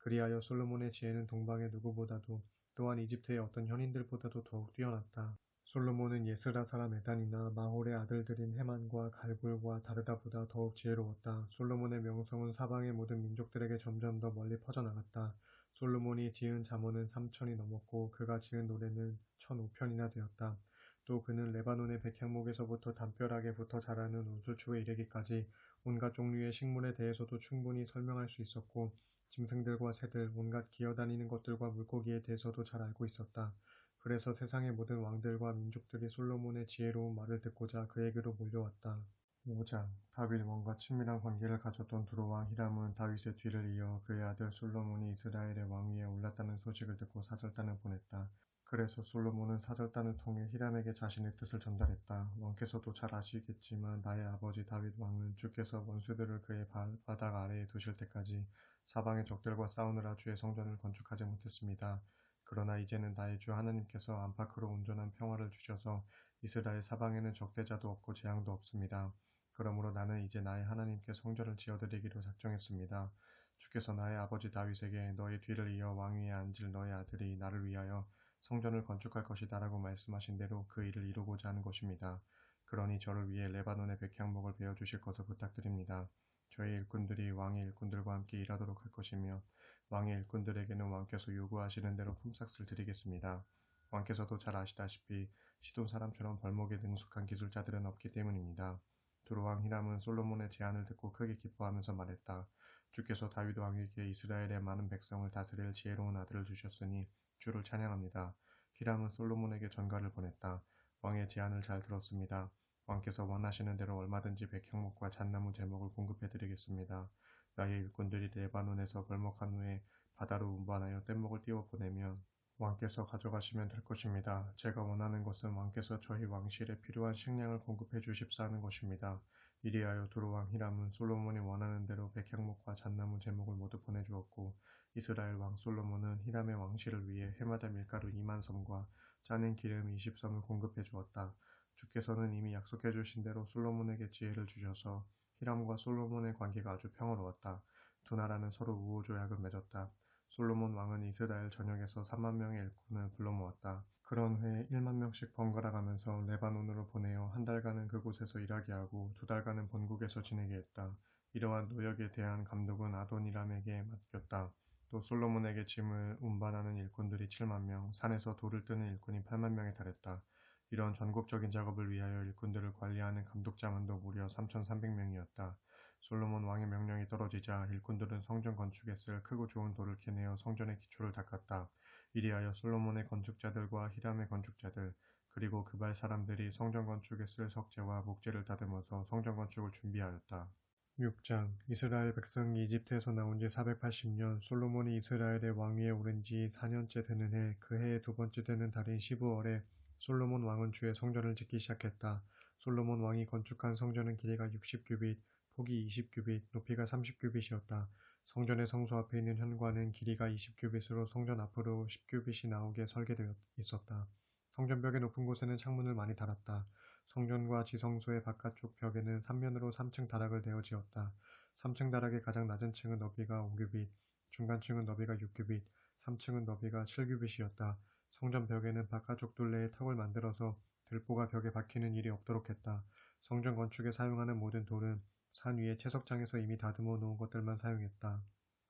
그리하여 솔로몬의 지혜는 동방의 누구보다도 또한 이집트의 어떤 현인들보다도 더욱 뛰어났다. 솔로몬은 예스라 사람 에단이나 마홀의 아들들인 헤만과 갈굴과 다르다보다 더욱 지혜로웠다. 솔로몬의 명성은 사방의 모든 민족들에게 점점 더 멀리 퍼져나갔다. 솔로몬이 지은 잠언은 3천이 넘었고 그가 지은 노래는 1,005편이나 되었다. 또 그는 레바논의 백향목에서부터 담벼락에 붙어 자라는 우수초에 이르기까지 온갖 종류의 식물에 대해서도 충분히 설명할 수 있었고 짐승들과 새들, 온갖 기어다니는 것들과 물고기에 대해서도 잘 알고 있었다. 그래서 세상의 모든 왕들과 민족들이 솔로몬의 지혜로운 말을 듣고자 그에게로 몰려왔다. 5장 다윗 왕과 친밀한 관계를 가졌던 두로왕 히람은 다윗의 뒤를 이어 그의 아들 솔로몬이 이스라엘의 왕위에 올랐다는 소식을 듣고 사절단을 보냈다. 그래서 솔로몬은 사절단을 통해 히람에게 자신의 뜻을 전달했다. 왕께서도 잘 아시겠지만 나의 아버지 다윗 왕은 주께서 원수들을 그의 발바닥 아래에 두실 때까지 사방의 적들과 싸우느라 주의 성전을 건축하지 못했습니다. 그러나 이제는 나의 주 하나님께서 안팎으로 온전한 평화를 주셔서 이스라엘 사방에는 적대자도 없고 재앙도 없습니다. 그러므로 나는 이제 나의 하나님께 성전을 지어드리기로 작정했습니다. 주께서 나의 아버지 다윗에게 너의 뒤를 이어 왕위에 앉을 너의 아들이 나를 위하여 성전을 건축할 것이다라고 말씀하신 대로 그 일을 이루고자 하는 것입니다. 그러니 저를 위해 레바논의 백향목을 베어주실 것을 부탁드립니다. 저의 일꾼들이 왕의 일꾼들과 함께 일하도록 할 것이며 왕의 일꾼들에게는 왕께서 요구하시는 대로 품삯을 드리겠습니다. 왕께서도 잘 아시다시피 시돈 사람처럼 벌목에 능숙한 기술자들은 없기 때문입니다. 두로왕 히람은 솔로몬의 제안을 듣고 크게 기뻐하면서 말했다. 주께서 다윗 왕에게 이스라엘의 많은 백성을 다스릴 지혜로운 아들을 주셨으니 주를 찬양합니다. 히람은 솔로몬에게 전가를 보냈다. 왕의 제안을 잘 들었습니다. 왕께서 원하시는 대로 얼마든지 백향목과 잣나무 제목을 공급해드리겠습니다. 나의 일꾼들이 레바논에서 벌목한 후에 바다로 운반하여 뗏목을 띄워 보내면 왕께서 가져가시면 될 것입니다. 제가 원하는 것은 왕께서 저희 왕실에 필요한 식량을 공급해 주십사 하는 것입니다. 이리하여 두로왕 히람은 솔로몬이 원하는 대로 백향목과 잣나무 제목을 모두 보내주었고 이스라엘 왕 솔로몬은 히람의 왕실을 위해 해마다 밀가루 2만 섬과 짜낸 기름 20섬을 공급해 주었다. 주께서는 이미 약속해 주신 대로 솔로몬에게 지혜를 주셔서 히람과 솔로몬의 관계가 아주 평화로웠다. 두 나라는 서로 우호조약을 맺었다. 솔로몬 왕은 이스라엘 전역에서 3만 명의 일꾼을 불러 모았다. 그런 후에 1만 명씩 번갈아 가면서 레바논으로 보내어 한 달간은 그곳에서 일하게 하고 두 달간은 본국에서 지내게 했다. 이러한 노역에 대한 감독은 아도니람에게 맡겼다. 또 솔로몬에게 짐을 운반하는 일꾼들이 7만 명, 산에서 돌을 뜨는 일꾼이 8만 명에 달했다. 이런 전국적인 작업을 위하여 일꾼들을 관리하는 감독자만도 무려 3,300명이었다. 솔로몬 왕의 명령이 떨어지자 일꾼들은 성전 건축에 쓸 크고 좋은 돌을 캐내어 성전의 기초를 닦았다. 이리하여 솔로몬의 건축자들과 히람의 건축자들, 그리고 그발 사람들이 성전 건축에 쓸 석재와 목재를 다듬어서 성전 건축을 준비하였다. 6장 이스라엘 백성이 이집트에서 나온 지 480년 솔로몬이 이스라엘의 왕위에 오른 지 4년째 되는 해 그 해의 두 번째 되는 달인 12월에 솔로몬 왕은 주의 성전을 짓기 시작했다. 솔로몬 왕이 건축한 성전은 길이가 60규빗, 폭이 20규빗, 높이가 30규빗이었다. 성전의 성소 앞에 있는 현관은 길이가 20규빗으로 성전 앞으로 10규빗이 나오게 설계되어 있었다. 성전벽의 높은 곳에는 창문을 많이 달았다. 성전과 지성소의 바깥쪽 벽에는 3면으로 3층 다락을 내어 지었다. 3층 다락의 가장 낮은 층은 너비가 5규빗, 중간층은 너비가 6규빗, 3층은 너비가 7규빗이었다. 성전 벽에는 바깥쪽 둘레에 턱을 만들어서 들보가 벽에 박히는 일이 없도록 했다. 성전 건축에 사용하는 모든 돌은 산 위의 채석장에서 이미 다듬어 놓은 것들만 사용했다.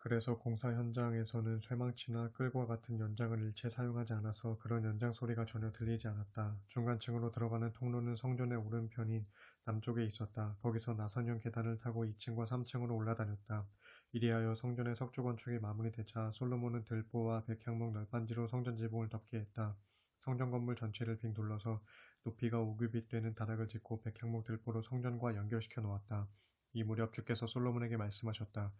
그래서 공사 현장에서는 쇠망치나 끌과 같은 연장을 일체 사용하지 않아서 그런 연장 소리가 전혀 들리지 않았다. 중간층으로 들어가는 통로는 성전의 오른편인 남쪽에 있었다. 거기서 나선형 계단을 타고 2층과 3층으로 올라다녔다. 이리하여 성전의 석조 건축이 마무리되자 솔로몬은 들보와 백향목 널빤지로 성전 지붕을 덮게 했다. 성전 건물 전체를 빙 둘러서 높이가 5규빗 되는 다락을 짓고 백향목 들보로 성전과 연결시켜 놓았다. 이 무렵 주께서 솔로몬에게 말씀하셨다.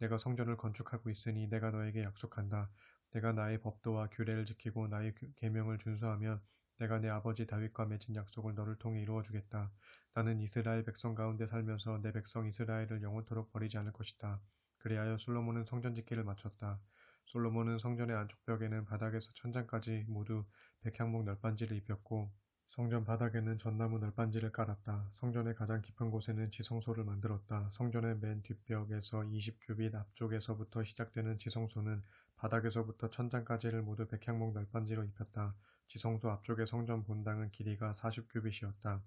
내가 성전을 건축하고 있으니 내가 너에게 약속한다. 내가 나의 법도와 규례를 지키고 나의 계명을 준수하면 내가 내 아버지 다윗과 맺은 약속을 너를 통해 이루어 주겠다. 나는 이스라엘 백성 가운데 살면서 내 백성 이스라엘을 영원토록 버리지 않을 것이다. 그리하여 솔로몬은 성전 짓기를 마쳤다. 솔로몬은 성전의 안쪽 벽에는 바닥에서 천장까지 모두 백향목 널빤지를 입혔고 성전 바닥에는 전나무 널빤지를 깔았다. 성전의 가장 깊은 곳에는 지성소를 만들었다. 성전의 맨 뒷벽에서 20규빗 앞쪽에서부터 시작되는 지성소는 바닥에서부터 천장까지를 모두 백향목 널빤지로 입혔다. 지성소 앞쪽의 성전 본당은 길이가 40규빗이었다.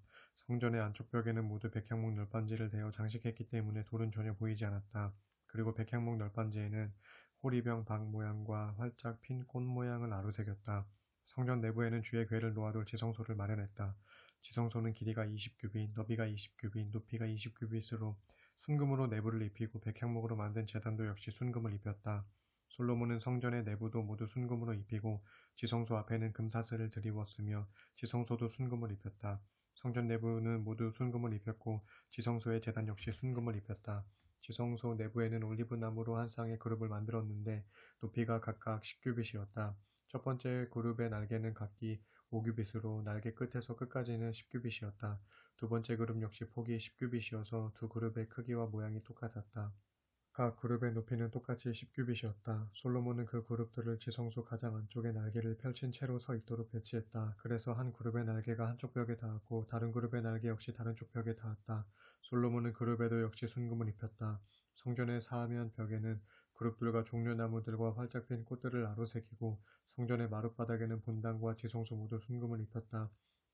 성전의 안쪽 벽에는 모두 백향목 널빤지를 대어 장식했기 때문에 돌은 전혀 보이지 않았다. 그리고 백향목 널빤지에는 호리병 박 모양과 활짝 핀 꽃 모양을 아루새겼다. 성전 내부에는 주의 궤를 놓아둘 지성소를 마련했다. 지성소는 길이가 20규빗, 너비가 20규빗, 높이가 20규빗으로 순금으로 내부를 입히고 백향목으로 만든 제단도 역시 순금을 입혔다. 솔로몬은 성전의 내부도 모두 순금으로 입히고 지성소 앞에는 금사슬을 드리웠으며 지성소도 순금을 입혔다. 성전 내부는 모두 순금을 입혔고 지성소의 제단 역시 순금을 입혔다. 지성소 내부에는 올리브 나무로 한 쌍의 그룹을 만들었는데 높이가 각각 10규빗이었다. 첫 번째 그룹의 날개는 각기 5규빗으로 날개 끝에서 끝까지는 10규빗이었다. 두 번째 그룹 역시 폭이 10규빗이어서 두 그룹의 크기와 모양이 똑같았다. 각 그룹의 높이는 똑같이 10규빗이었다. 솔로몬은 그 그룹들을 지성소 가장 안쪽에 날개를 펼친 채로 서 있도록 배치했다. 그래서 한 그룹의 날개가 한쪽 벽에 닿았고 다른 그룹의 날개 역시 다른 쪽 벽에 닿았다. 솔로몬은 그룹에도 역시 순금을 입혔다. 성전의 사면 벽에는 그룹들과 종려나무들과 활짝 핀 꽃들을 아로새기고 성전의 마룻바닥에는 본당과 지성소 모두 순금을 입혔다.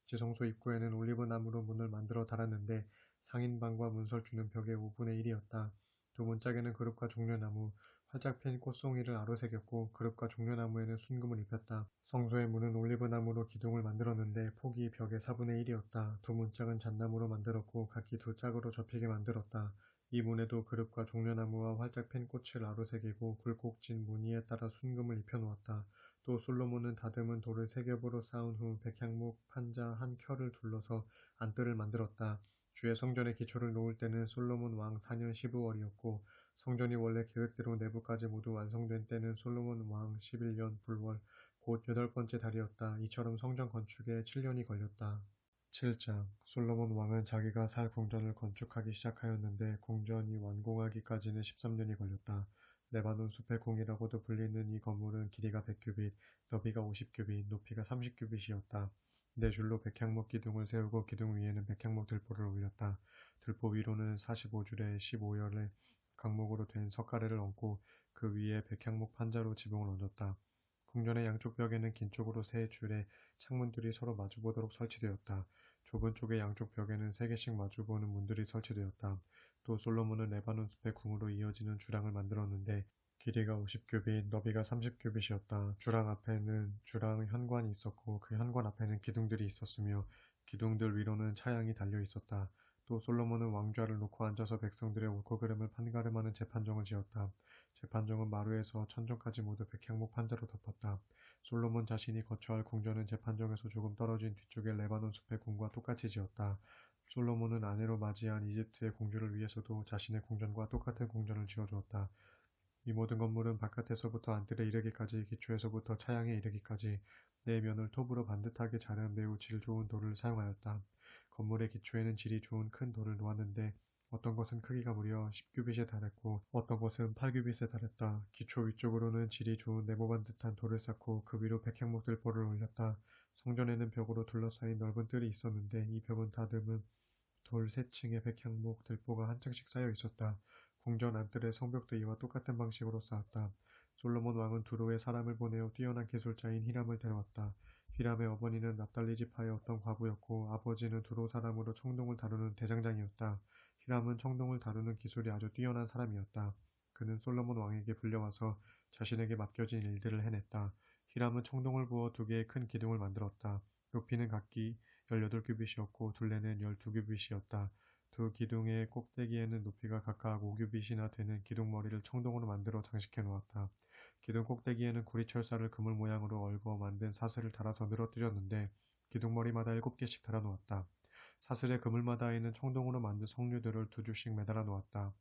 지성소 입구에는 올리브 나무로 문을 만들어 달았는데 상인방과 문설주는 벽의 5분의 1이었다. 두 문짝에는 그룹과 종려나무, 활짝 핀 꽃송이를 아로새겼고 그룹과 종려나무에는 순금을 입혔다. 성소의 문은 올리브나무로 기둥을 만들었는데 폭이 벽의 4분의 1이었다. 두 문짝은 잣나무로 만들었고 각기 두 짝으로 접히게 만들었다. 이 문에도 그룹과 종려나무와 활짝 핀 꽃을 아로새기고 굴곡진 무늬에 따라 순금을 입혀놓았다. 또 솔로몬은 다듬은 돌을 세 겹으로 쌓은 후 백향목 판자 한 켜를 둘러서 안뜰을 만들었다. 주의 성전의 기초를 놓을 때는 솔로몬 왕 4년 15월이었고 성전이 원래 계획대로 내부까지 모두 완성된 때는 솔로몬 왕 11년 불월 곧 8번째 달이었다. 이처럼 성전 건축에 7년이 걸렸다. 7장 솔로몬 왕은 자기가 살 궁전을 건축하기 시작하였는데 궁전이 완공하기까지는 13년이 걸렸다. 레바논 숲의 궁이라고도 불리는 이 건물은 길이가 100규빗, 너비가 50규빗, 높이가 30규빗이었다. 네 줄로 백향목 기둥을 세우고 기둥 위에는 백향목 들보를 올렸다. 들보 위로는 45줄에 15열의 강목으로 된 석가래를 얹고 그 위에 백향목 판자로 지붕을 얹었다. 궁전의 양쪽 벽에는 긴 쪽으로 세 줄의 창문들이 서로 마주보도록 설치되었다. 좁은 쪽의 양쪽 벽에는 세 개씩 마주보는 문들이 설치되었다. 또 솔로몬은 레바논 숲의 궁으로 이어지는 주랑을 만들었는데 길이가 50규빗, 너비가 30규빗이었다. 주랑 앞에는 주랑 현관이 있었고 그 현관 앞에는 기둥들이 있었으며 기둥들 위로는 차양이 달려 있었다. 또 솔로몬은 왕좌를 놓고 앉아서 백성들의 옳고 그름을 판가름하는 재판정을 지었다. 재판정은 마루에서 천정까지 모두 백향목 판자로 덮었다. 솔로몬 자신이 거처할 궁전은 재판정에서 조금 떨어진 뒤쪽의 레바논 숲의 궁과 똑같이 지었다. 솔로몬은 아내로 맞이한 이집트의 공주를 위해서도 자신의 궁전과 똑같은 궁전을 지어주었다. 이 모든 건물은 바깥에서부터 안뜰에 이르기까지 기초에서부터 차양에 이르기까지 네 면을 톱으로 반듯하게 자른 매우 질 좋은 돌을 사용하였다. 건물의 기초에는 질이 좋은 큰 돌을 놓았는데 어떤 것은 크기가 무려 10규빗에 달했고 어떤 것은 8규빗에 달했다. 기초 위쪽으로는 질이 좋은 네모반 듯한 돌을 쌓고 그 위로 백향목 들보를 올렸다. 성전에는 벽으로 둘러싸인 넓은 뜰이 있었는데 이 벽은 다듬은 돌 세 층의 백향목 들보가 한 층씩 쌓여 있었다. 궁전 안뜰의 성벽도 이와 똑같은 방식으로 쌓았다. 솔로몬 왕은 두로에 사람을 보내어 뛰어난 기술자인 히람을 데려왔다. 히람의 어머니는 납달리 지파의 어떤 과부였고 아버지는 두로 사람으로 청동을 다루는 대장장이었다. 히람은 청동을 다루는 기술이 아주 뛰어난 사람이었다. 그는 솔로몬 왕에게 불려와서 자신에게 맡겨진 일들을 해냈다. 히람은 청동을 부어 두 개의 큰 기둥을 만들었다. 높이는 각기 18규빗이었고 둘레는 12규빗이었다. 두 기둥의 꼭대기에는 높이가 각각 5규빗이나 되는 기둥머리를 청동으로 만들어 장식해 놓았다. 기둥 꼭대기에는 구리철사를 그물 모양으로 얽어 만든 사슬을 달아서 늘어뜨렸는데 기둥머리마다 7개씩 달아 놓았다. 사슬의 그물마다에는 청동으로 만든 석류들을 두 줄씩 매달아 놓았다.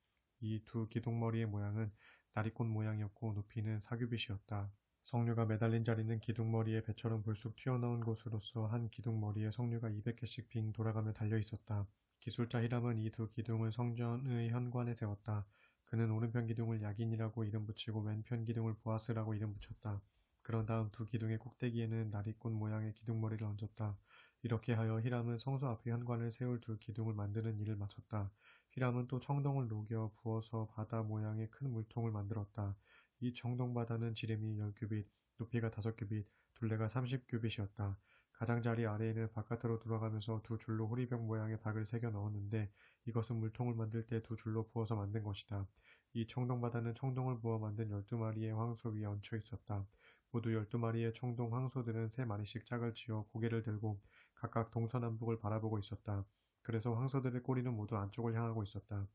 이 두 기둥머리의 모양은 나리꽃 모양이었고 높이는 4규빗이었다. 석류가 매달린 자리는 기둥머리에 배처럼 불쑥 튀어나온 곳으로서 한 기둥머리에 석류가 200개씩 빙 돌아가며 달려 있었다. 기술자 히람은 이 두 기둥을 성전의 현관에 세웠다. 그는 오른편 기둥을 야긴이라고 이름 붙이고 왼편 기둥을 보아스라고 이름 붙였다. 그런 다음 두 기둥의 꼭대기에는 나리꽃 모양의 기둥머리를 얹었다. 이렇게 하여 히람은 성소 앞에 현관을 세울 두 기둥을 만드는 일을 마쳤다. 히람은 또 청동을 녹여 부어서 바다 모양의 큰 물통을 만들었다. 이 청동바다는 지름이 10규빗, 높이가 5규빗, 둘레가 30규빗이었다. 가장자리 아래에는 바깥으로 돌아가면서 두 줄로 호리병 모양의 박을 새겨 넣었는데 이것은 물통을 만들 때 두 줄로 부어서 만든 것이다. 이 청동바다는 청동을 부어 만든 12마리의 황소 위에 얹혀 있었다. 모두 12마리의 청동 황소들은 3마리씩 짝을 지어 고개를 들고 각각 동서남북을 바라보고 있었다. 그래서 황소들의 꼬리는 모두 안쪽을 향하고 있었다.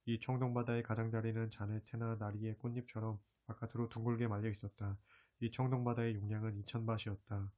이 청동바다의 가장자리는 자네 테나 나리의 꽃잎처럼 바깥으로 둥글게 말려 있었다. 이 청동바다의 용량은 2000밭이었다.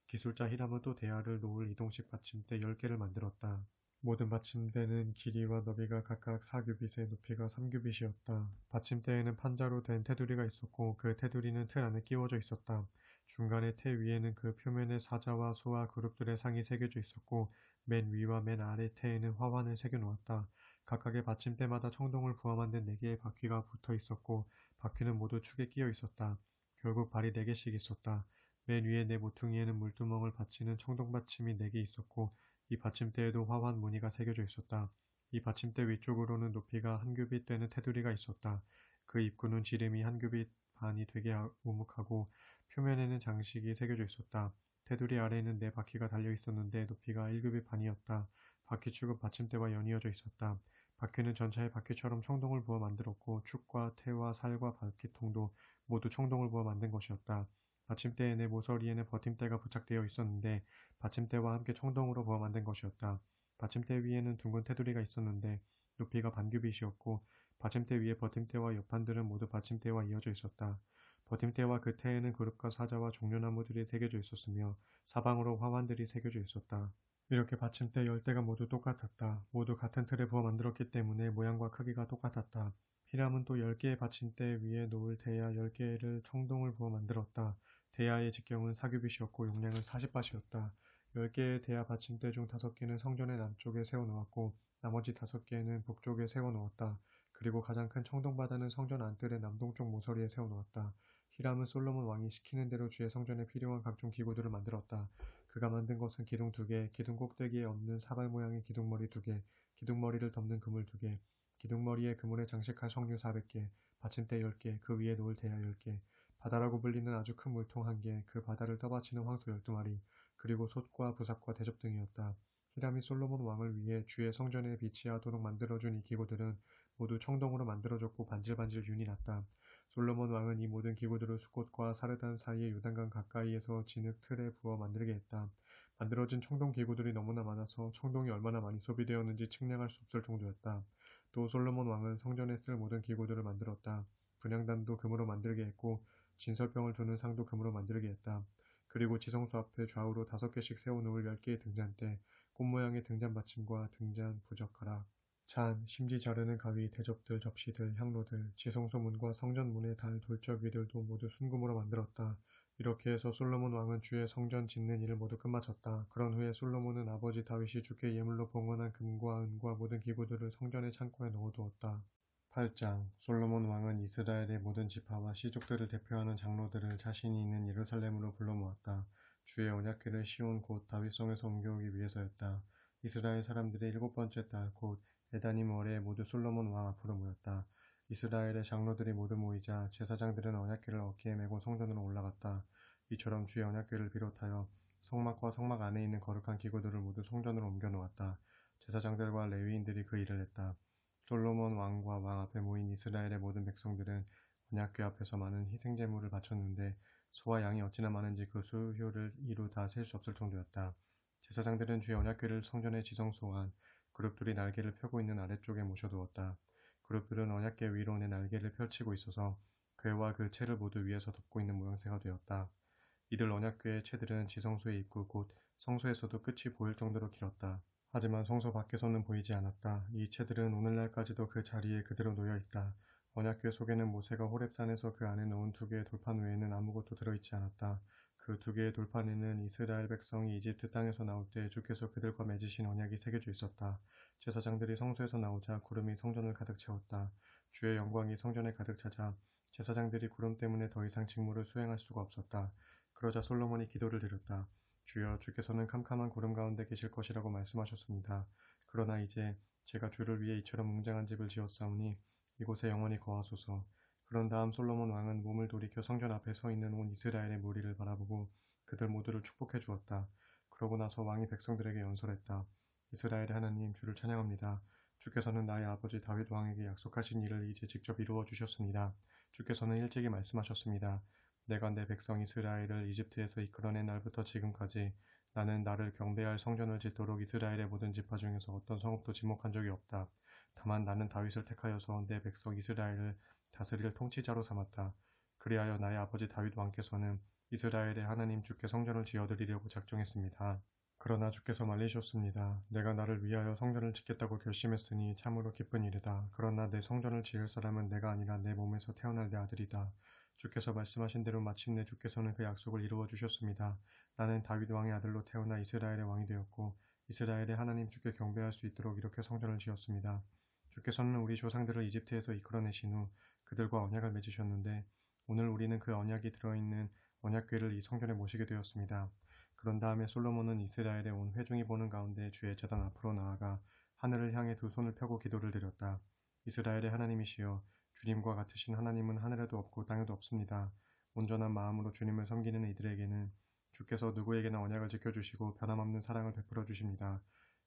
기술자 히람은 또 대야를 놓을 이동식 받침대 10개를 만들었다. 모든 받침대는 길이와 너비가 각각 4규빗에 높이가 3규빗이었다. 받침대에는 판자로 된 테두리가 있었고 그 테두리는 틀 안에 끼워져 있었다. 중간의 테 위에는 그 표면에 사자와 소와 그룹들의 상이 새겨져 있었고 맨 위와 맨 아래 테에는 화환을 새겨 놓았다. 각각의 받침대마다 청동을 부어 만든 4개의 바퀴가 붙어 있었고 바퀴는 모두 축에 끼어 있었다. 결국 발이 4개씩 있었다. 맨 위에 네 모퉁이에는 물두멍을 받치는 청동받침이 4개 있었고 이 받침대에도 화환 무늬가 새겨져 있었다. 이 받침대 위쪽으로는 높이가 1규빗 되는 테두리가 있었다. 그 입구는 지름이 1규빗 반이 되게 우묵하고 표면에는 장식이 새겨져 있었다. 테두리 아래에는 4바퀴가 달려 있었는데 높이가 1규빗 반이었다. 바퀴축은 받침대와 연이어져 있었다. 바퀴는 전차의 바퀴처럼 청동을 부어 만들었고 축과 태와 살과 바퀴통도 모두 청동을 부어 만든 것이었다. 받침대의 모서리에는 버팀대가 부착되어 있었는데 받침대와 함께 청동으로 부어 만든 것이었다. 받침대 위에는 둥근 테두리가 있었는데 높이가 반규빗이었고 받침대 위에 버팀대와 옆판들은 모두 받침대와 이어져 있었다. 버팀대와 그 태에는 그룹과 사자와 종려나무들이 새겨져 있었으며 사방으로 화환들이 새겨져 있었다. 이렇게 받침대 10대가 모두 똑같았다. 모두 같은 틀에 부어 만들었기 때문에 모양과 크기가 똑같았다. 히람은 또 10개의 받침대 위에 놓을 대야 10개를 청동을 부어 만들었다. 대야의 직경은 4규빗이었고 용량은 40밭이었다. 10개의 대야 받침대 중 5개는 성전의 남쪽에 세워놓았고 나머지 5개는 북쪽에 세워놓았다. 그리고 가장 큰 청동바다는 성전 안뜰의 남동쪽 모서리에 세워놓았다. 히람은 솔로몬 왕이 시키는 대로 주의 성전에 필요한 각종 기구들을 만들었다. 그가 만든 것은 기둥 2개, 기둥 꼭대기에 얹는 사발 모양의 기둥머리 2개, 기둥머리를 덮는 그물 2개, 기둥머리에 그물에 장식할 석류 400개, 받침대 10개, 그 위에 놓을 대야 10개, 바다라고 불리는 아주 큰 물통 1개, 그 바다를 떠받치는 황소 12마리, 그리고 솥과 부삽과 대접 등이었다. 히람이 솔로몬 왕을 위해 주의 성전에 비치하도록 만들어준 이 기구들은 모두 청동으로 만들어졌고 반질반질 윤이 났다. 솔로몬 왕은 이 모든 기구들을 숫곳과 사르단 사이의 요단강 가까이에서 진흙 틀에 부어 만들게 했다. 만들어진 청동 기구들이 너무나 많아서 청동이 얼마나 많이 소비되었는지 측량할 수 없을 정도였다. 또 솔로몬 왕은 성전에 쓸 모든 기구들을 만들었다. 분향단도 금으로 만들게 했고 진설병을 두는 상도 금으로 만들게 했다. 그리고 지성소 앞에 좌우로 5개씩 세워놓을 10개의 등잔대, 꽃 모양의 등잔 받침과 등잔 부적가락, 잔, 심지 자르는 가위, 대접들, 접시들, 향로들, 지성소 문과 성전 문에 달 돌적 위들도 모두 순금으로 만들었다. 이렇게 해서 솔로몬 왕은 주의 성전 짓는 일을 모두 끝마쳤다. 그런 후에 솔로몬은 아버지 다윗이 주께 예물로 봉헌한 금과 은과 모든 기구들을 성전의 창고에 넣어두었다. 8장 솔로몬 왕은 이스라엘의 모든 지파와 시족들을 대표하는 장로들을 자신이 있는 예루살렘으로 불러 모았다. 주의 언약궤를 시온 곧 다윗성에서 옮겨오기 위해서였다. 이스라엘 사람들의 7번째 달 곧 에다님 월에 모두 솔로몬 왕 앞으로 모였다. 이스라엘의 장로들이 모두 모이자 제사장들은 언약궤를 어깨에 메고 성전으로 올라갔다. 이처럼 주의 언약궤를 비롯하여 성막과 성막 안에 있는 거룩한 기구들을 모두 성전으로 옮겨 놓았다. 제사장들과 레위인들이 그 일을 했다. 솔로몬 왕과 왕 앞에 모인 이스라엘의 모든 백성들은 언약궤 앞에서 많은 희생제물을 바쳤는데 소와 양이 어찌나 많은지 그 수효를 이루 다 셀 수 없을 정도였다. 제사장들은 주의 언약궤를 성전의 지성소 안 그룹들이 날개를 펴고 있는 아래쪽에 모셔두었다. 그룹들은 언약궤 위로 내 날개를 펼치고 있어서 궤와 그 채를 모두 위에서 덮고 있는 모양새가 되었다. 이들 언약궤의 채들은 지성소의 입구 곧 성소에서도 끝이 보일 정도로 길었다. 하지만 성소 밖에서는 보이지 않았다. 이 채들은 오늘날까지도 그 자리에 그대로 놓여있다. 언약궤 속에는 모세가 호렙산에서 그 안에 넣은 2개의 돌판 외에는 아무것도 들어있지 않았다. 그 2개의 돌판에는 이스라엘 백성이 이집트 땅에서 나올 때 주께서 그들과 맺으신 언약이 새겨져 있었다. 제사장들이 성소에서 나오자 구름이 성전을 가득 채웠다. 주의 영광이 성전에 가득 차자 제사장들이 구름 때문에 더 이상 직무를 수행할 수가 없었다. 그러자 솔로몬이 기도를 드렸다. 주여, 주께서는 캄캄한 구름 가운데 계실 것이라고 말씀하셨습니다. 그러나 이제 제가 주를 위해 이처럼 웅장한 집을 지었사오니 이곳에 영원히 거하소서. 그런 다음 솔로몬 왕은 몸을 돌이켜 성전 앞에 서 있는 온 이스라엘의 무리를 바라보고 그들 모두를 축복해 주었다. 그러고 나서 왕이 백성들에게 연설했다. 이스라엘의 하나님, 주를 찬양합니다. 주께서는 나의 아버지 다윗 왕에게 약속하신 일을 이제 직접 이루어 주셨습니다. 주께서는 일찍이 말씀하셨습니다. 내가 내 백성 이스라엘을 이집트에서 이끌어낸 날부터 지금까지 나는 나를 경배할 성전을 짓도록 이스라엘의 모든 지파 중에서 어떤 성읍도 지목한 적이 없다. 다만 나는 다윗을 택하여서 내 백성 이스라엘을 다스릴 통치자로 삼았다. 그리하여 나의 아버지 다윗 왕께서는 이스라엘의 하나님 주께 성전을 지어드리려고 작정했습니다. 그러나 주께서 말리셨습니다. 내가 나를 위하여 성전을 짓겠다고 결심했으니 참으로 기쁜 일이다. 그러나 내 성전을 지을 사람은 내가 아니라 내 몸에서 태어날 내 아들이다. 주께서 말씀하신 대로 마침내 주께서는 그 약속을 이루어 주셨습니다. 나는 다윗 왕의 아들로 태어나 이스라엘의 왕이 되었고 이스라엘의 하나님 주께 경배할 수 있도록 이렇게 성전을 지었습니다. 주께서는 우리 조상들을 이집트에서 이끌어내신 후 그들과 언약을 맺으셨는데 오늘 우리는 그 언약이 들어있는 언약궤를 이 성전에 모시게 되었습니다. 그런 다음에 솔로몬은 이스라엘의 온 회중이 보는 가운데 주의 제단 앞으로 나아가 하늘을 향해 2손을 펴고 기도를 드렸다. 이스라엘의 하나님이시여, 주님과 같으신 하나님은 하늘에도 없고 땅에도 없습니다. 온전한 마음으로 주님을 섬기는 이들에게는 주께서 누구에게나 언약을 지켜주시고 변함없는 사랑을 베풀어 주십니다.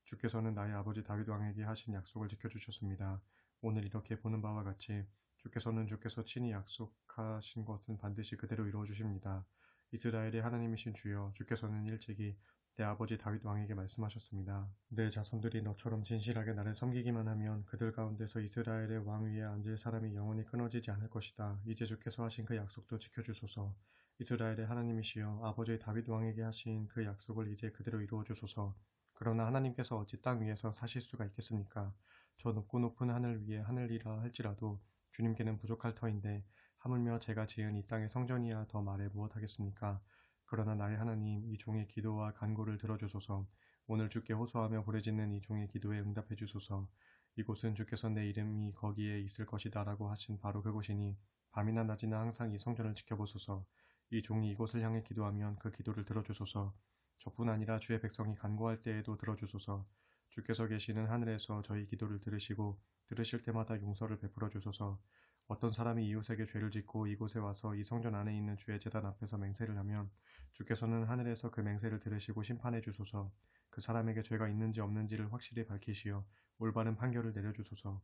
주께서는 나의 아버지 다윗 왕에게 하신 약속을 지켜주셨습니다. 오늘 이렇게 보는 바와 같이 주께서 친히 약속하신 것은 반드시 그대로 이루어 주십니다. 이스라엘의 하나님이신 주여, 주께서는 일찍이 내 아버지 다윗 왕에게 말씀하셨습니다. 내 자손들이 너처럼 진실하게 나를 섬기기만 하면 그들 가운데서 이스라엘의 왕 위에 앉을 사람이 영원히 끊어지지 않을 것이다. 이제 주께서 하신 그 약속도 지켜주소서. 이스라엘의 하나님이시여, 아버지 다윗 왕에게 하신 그 약속을 이제 그대로 이루어 주소서. 그러나 하나님께서 어찌 땅 위에서 사실 수가 있겠습니까? 저 높고 높은 하늘 위에 하늘이라 할지라도 주님께는 부족할 터인데 하물며 제가 지은 이 땅의 성전이야 더 말해 무엇하겠습니까? 그러나 나의 하나님, 이 종의 기도와 간구를 들어주소서. 오늘 주께 호소하며 부르짖는 이 종의 기도에 응답해 주소서. 이곳은 주께서 내 이름이 거기에 있을 것이다 라고 하신 바로 그곳이니 밤이나 낮이나 항상 이 성전을 지켜보소서. 이 종이 이곳을 향해 기도하면 그 기도를 들어주소서. 저뿐 아니라 주의 백성이 간구할 때에도 들어주소서. 주께서 계시는 하늘에서 저희 기도를 들으시고 들으실 때마다 용서를 베풀어 주소서. 어떤 사람이 이웃에게 죄를 짓고 이곳에 와서 이 성전 안에 있는 주의 제단 앞에서 맹세를 하면 주께서는 하늘에서 그 맹세를 들으시고 심판해 주소서. 그 사람에게 죄가 있는지 없는지를 확실히 밝히시어 올바른 판결을 내려주소서.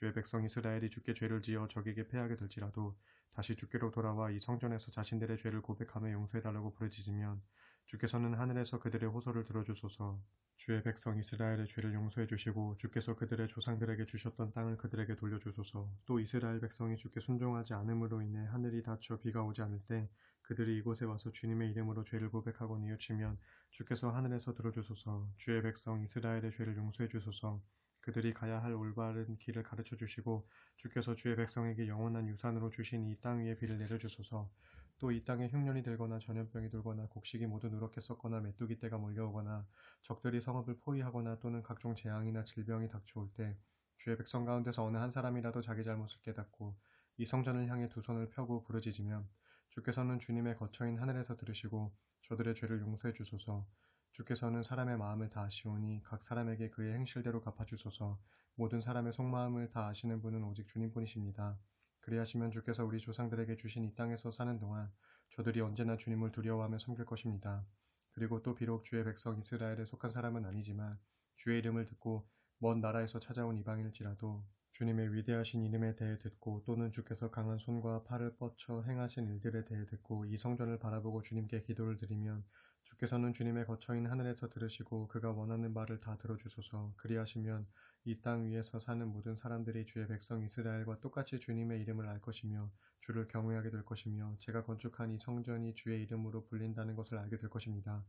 주의 백성 이스라엘이 주께 죄를 지어 적에게 패하게 될지라도 다시 주께로 돌아와 이 성전에서 자신들의 죄를 고백하며 용서해달라고 부르짖으면 주께서는 하늘에서 그들의 호소를 들어주소서. 주의 백성 이스라엘의 죄를 용서해 주시고 주께서 그들의 조상들에게 주셨던 땅을 그들에게 돌려주소서. 또 이스라엘 백성이 주께 순종하지 않음으로 인해 하늘이 닫혀 비가 오지 않을 때 그들이 이곳에 와서 주님의 이름으로 죄를 고백하고 뉘우치면 주께서 하늘에서 들어주소서. 주의 백성 이스라엘의 죄를 용서해 주소서. 그들이 가야 할 올바른 길을 가르쳐 주시고 주께서 주의 백성에게 영원한 유산으로 주신 이 땅 위에 비를 내려주소서. 또 이 땅에 흉년이 들거나 전염병이 돌거나 곡식이 모두 누렇게 썩거나 메뚜기 떼가 몰려오거나 적들이 성읍을 포위하거나 또는 각종 재앙이나 질병이 닥쳐올 때 주의 백성 가운데서 어느 한 사람이라도 자기 잘못을 깨닫고 이 성전을 향해 두 손을 펴고 부르짖으면 주께서는 주님의 거처인 하늘에서 들으시고 저들의 죄를 용서해 주소서. 주께서는 사람의 마음을 다 아시오니 각 사람에게 그의 행실대로 갚아주소서. 모든 사람의 속마음을 다 아시는 분은 오직 주님뿐이십니다. 그리하시면 주께서 우리 조상들에게 주신 이 땅에서 사는 동안 저들이 언제나 주님을 두려워하며 섬길 것입니다. 그리고 또 비록 주의 백성 이스라엘에 속한 사람은 아니지만 주의 이름을 듣고 먼 나라에서 찾아온 이방인일지라도 주님의 위대하신 이름에 대해 듣고 또는 주께서 강한 손과 팔을 뻗쳐 행하신 일들에 대해 듣고 이 성전을 바라보고 주님께 기도를 드리면 주께서는 주님의 거처인 하늘에서 들으시고 그가 원하는 바를 다 들어주소서. 그리하시면 이 땅 위에서 사는 모든 사람들이 주의 백성 이스라엘과 똑같이 주님의 이름을 알 것이며 주를 경외하게 될 것이며 제가 건축한 이 성전이 주의 이름으로 불린다는 것을 알게 될 것입니다.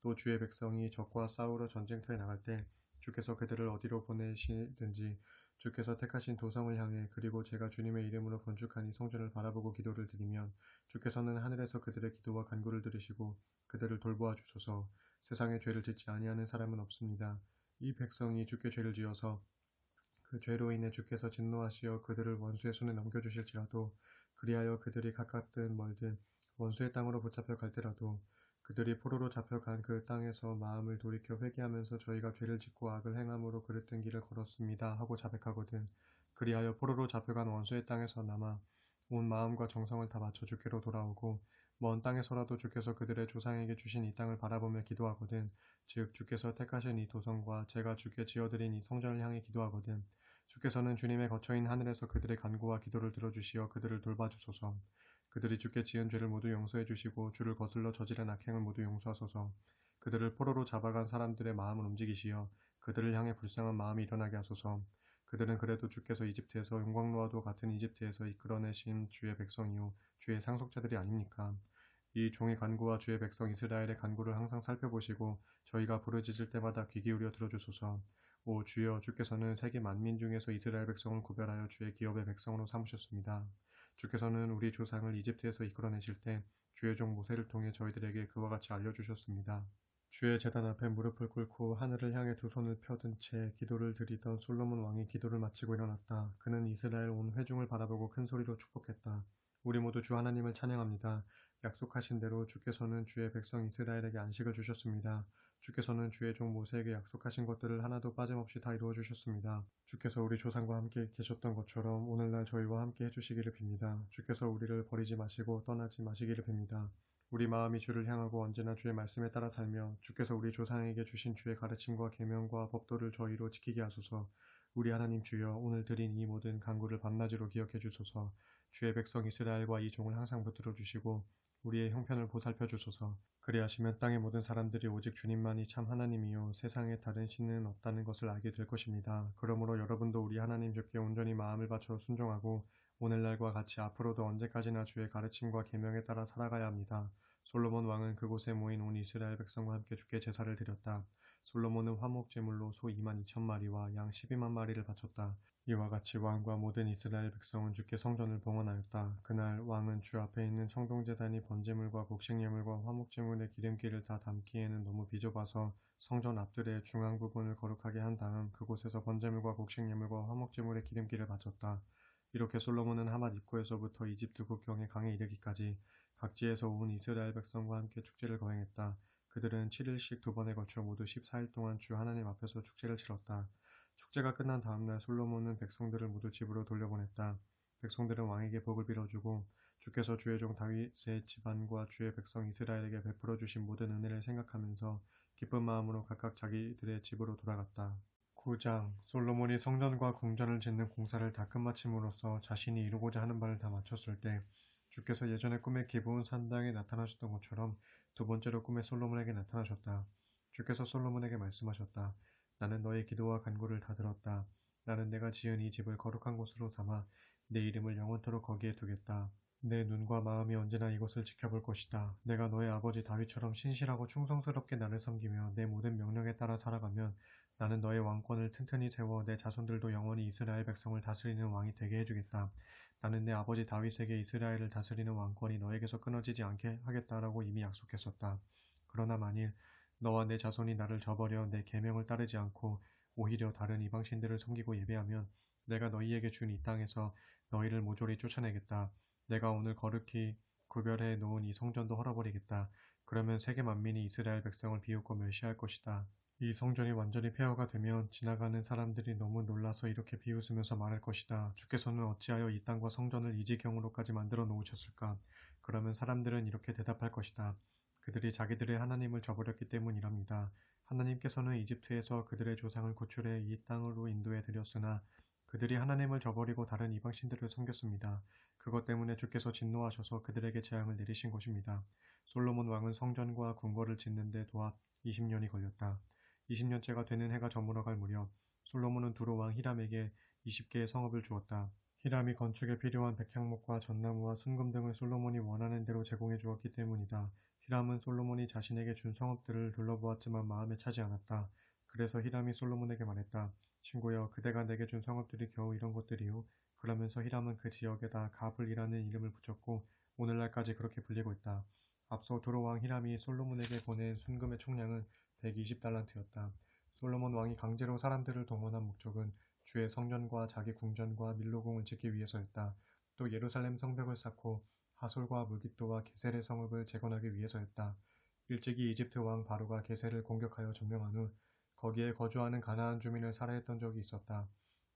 또 주의 백성이 적과 싸우러 전쟁터에 나갈 때 주께서 그들을 어디로 보내시든지 주께서 택하신 도성을 향해 그리고 제가 주님의 이름으로 건축한 이 성전을 바라보고 기도를 드리면 주께서는 하늘에서 그들의 기도와 간구를 들으시고 그들을 돌보아 주소서. 세상에 죄를 짓지 아니하는 사람은 없습니다. 이 백성이 주께 죄를 지어서 그 죄로 인해 주께서 진노하시어 그들을 원수의 손에 넘겨주실지라도 그리하여 그들이 가깝든 멀든 원수의 땅으로 붙잡혀 갈때라도 그들이 포로로 잡혀간 그 땅에서 마음을 돌이켜 회개하면서 저희가 죄를 짓고 악을 행함으로 그릇된 길을 걸었습니다 하고 자백하거든. 그리하여 포로로 잡혀간 원수의 땅에서 남아 온 마음과 정성을 다 바쳐 주께로 돌아오고 먼 땅에서라도 주께서 그들의 조상에게 주신 이 땅을 바라보며 기도하거든. 즉 주께서 택하신 이 도성과 제가 주께 지어드린 이 성전을 향해 기도하거든. 주께서는 주님의 거처인 하늘에서 그들의 간구와 기도를 들어주시어 그들을 돌봐주소서. 그들이 주께 지은 죄를 모두 용서해 주시고 주를 거슬러 저지른 악행을 모두 용서하소서. 그들을 포로로 잡아간 사람들의 마음을 움직이시어 그들을 향해 불쌍한 마음이 일어나게 하소서. 그들은 그래도 주께서 이집트에서 용광로와도 같은 이집트에서 이끌어내신 주의 백성이요 주의 상속자들이 아닙니까? 이 종의 간구와 주의 백성 이스라엘의 간구를 항상 살펴보시고 저희가 부르짖을 때마다 귀 기울여 들어주소서. 오 주여, 주께서는 세계 만민 중에서 이스라엘 백성을 구별하여 주의 기업의 백성으로 삼으셨습니다. 주께서는 우리 조상을 이집트에서 이끌어내실 때 주의 종 모세를 통해 저희들에게 그와 같이 알려주셨습니다. 주의 제단 앞에 무릎을 꿇고 하늘을 향해 두 손을 펴든 채 기도를 드리던 솔로몬 왕이 기도를 마치고 일어났다. 그는 이스라엘 온 회중을 바라보고 큰 소리로 축복했다. 우리 모두 주 하나님을 찬양합니다. 약속하신 대로 주께서는 주의 백성 이스라엘에게 안식을 주셨습니다. 주께서는 주의 종 모세에게 약속하신 것들을 하나도 빠짐없이 다 이루어 주셨습니다. 주께서 우리 조상과 함께 계셨던 것처럼 오늘날 저희와 함께 해주시기를 빕니다. 주께서 우리를 버리지 마시고 떠나지 마시기를 빕니다. 우리 마음이 주를 향하고 언제나 주의 말씀에 따라 살며 주께서 우리 조상에게 주신 주의 가르침과 계명과 법도를 저희로 지키게 하소서. 우리 하나님 주여, 오늘 드린 이 모든 간구를 밤낮으로 기억해 주소서. 주의 백성 이스라엘과 이 종을 항상 붙들어 주시고 우리의 형편을 보살펴 주소서. 그리하시면 땅의 모든 사람들이 오직 주님만이 참 하나님이요 세상에 다른 신은 없다는 것을 알게 될 것입니다. 그러므로 여러분도 우리 하나님 주께 온전히 마음을 바쳐 순종하고 오늘날과 같이 앞으로도 언제까지나 주의 가르침과 계명에 따라 살아가야 합니다. 솔로몬 왕은 그곳에 모인 온 이스라엘 백성과 함께 주께 제사를 드렸다. 솔로몬은 화목 제물로 소 2만 2천 마리와 양 12만 마리를 바쳤다. 이와 같이 왕과 모든 이스라엘 백성은 주께 성전을 봉헌하였다. 그날 왕은 주 앞에 있는 청동제단이 번제물과 곡식예물과 화목제물의 기름기를 다 담기에는 너무 비좁아서 성전 앞뜰의 중앙 부분을 거룩하게 한 다음 그곳에서 번제물과 곡식예물과 화목제물의 기름기를 바쳤다. 이렇게 솔로몬은 하맛 입구에서부터 이집트 국경의 강에 이르기까지 각지에서 온 이스라엘 백성과 함께 축제를 거행했다. 그들은 7일씩 두 번에 걸쳐 모두 14일 동안 주 하나님 앞에서 축제를 치렀다. 축제가 끝난 다음날 솔로몬은 백성들을 모두 집으로 돌려보냈다. 백성들은 왕에게 복을 빌어주고 주께서 주의 종 다윗의 집안과 주의 백성 이스라엘에게 베풀어 주신 모든 은혜를 생각하면서 기쁜 마음으로 각각 자기들의 집으로 돌아갔다. 9장 솔로몬이 성전과 궁전을 짓는 공사를 다 끝마침으로써 자신이 이루고자 하는 바를 다 마쳤을 때 주께서 예전에 꿈에 기브온 산당에 나타나셨던 것처럼 두 번째로 꿈에 솔로몬에게 나타나셨다. 주께서 솔로몬에게 말씀하셨다. 나는 너의 기도와 간구를 다 들었다. 나는 내가 지은 이 집을 거룩한 곳으로 삼아 내 이름을 영원토록 거기에 두겠다. 내 눈과 마음이 언제나 이곳을 지켜볼 것이다. 내가 너의 아버지 다윗처럼 신실하고 충성스럽게 나를 섬기며 내 모든 명령에 따라 살아가면 나는 너의 왕권을 튼튼히 세워 내 자손들도 영원히 이스라엘 백성을 다스리는 왕이 되게 해주겠다. 나는 내 아버지 다윗에게 이스라엘을 다스리는 왕권이 너에게서 끊어지지 않게 하겠다라고 이미 약속했었다. 그러나 만일 너와 내 자손이 나를 저버려 내 계명을 따르지 않고 오히려 다른 이방신들을 섬기고 예배하면 내가 너희에게 준 이 땅에서 너희를 모조리 쫓아내겠다. 내가 오늘 거룩히 구별해 놓은 이 성전도 헐어버리겠다. 그러면 세계 만민이 이스라엘 백성을 비웃고 멸시할 것이다. 이 성전이 완전히 폐허가 되면 지나가는 사람들이 너무 놀라서 이렇게 비웃으면서 말할 것이다. 주께서는 어찌하여 이 땅과 성전을 이 지경으로까지 만들어 놓으셨을까? 그러면 사람들은 이렇게 대답할 것이다. 그들이 자기들의 하나님을 저버렸기 때문이랍니다. 하나님께서는 이집트에서 그들의 조상을 구출해 이 땅으로 인도해 드렸으나 그들이 하나님을 저버리고 다른 이방신들을 섬겼습니다. 그것 때문에 주께서 진노하셔서 그들에게 재앙을 내리신 것입니다. 솔로몬 왕은 성전과 궁궐을 짓는 데 도합 20년이 걸렸다. 20년째가 되는 해가 저물어갈 무렵 솔로몬은 두로 왕 히람에게 20개의 성읍을 주었다. 히람이 건축에 필요한 백향목과 전나무와 순금 등을 솔로몬이 원하는 대로 제공해 주었기 때문이다. 히람은 솔로몬이 자신에게 준 성읍들을 둘러보았지만 마음에 차지 않았다. 그래서 히람이 솔로몬에게 말했다. 친구여, 그대가 내게 준 성읍들이 겨우 이런 것들이요. 그러면서 히람은 그 지역에다 가블이라는 이름을 붙였고 오늘날까지 그렇게 불리고 있다. 앞서 두로 왕 히람이 솔로몬에게 보낸 순금의 총량은 120달란트였다. 솔로몬 왕이 강제로 사람들을 동원한 목적은 주의 성전과 자기 궁전과 밀로궁을 짓기 위해서였다. 또 예루살렘 성벽을 쌓고 하솔과 무깃도와 게셀의 성읍을 재건하기 위해서였다. 일찍이 이집트 왕 바로가 게셀을 공격하여 점령한 후 거기에 거주하는 가나안 주민을 살해했던 적이 있었다.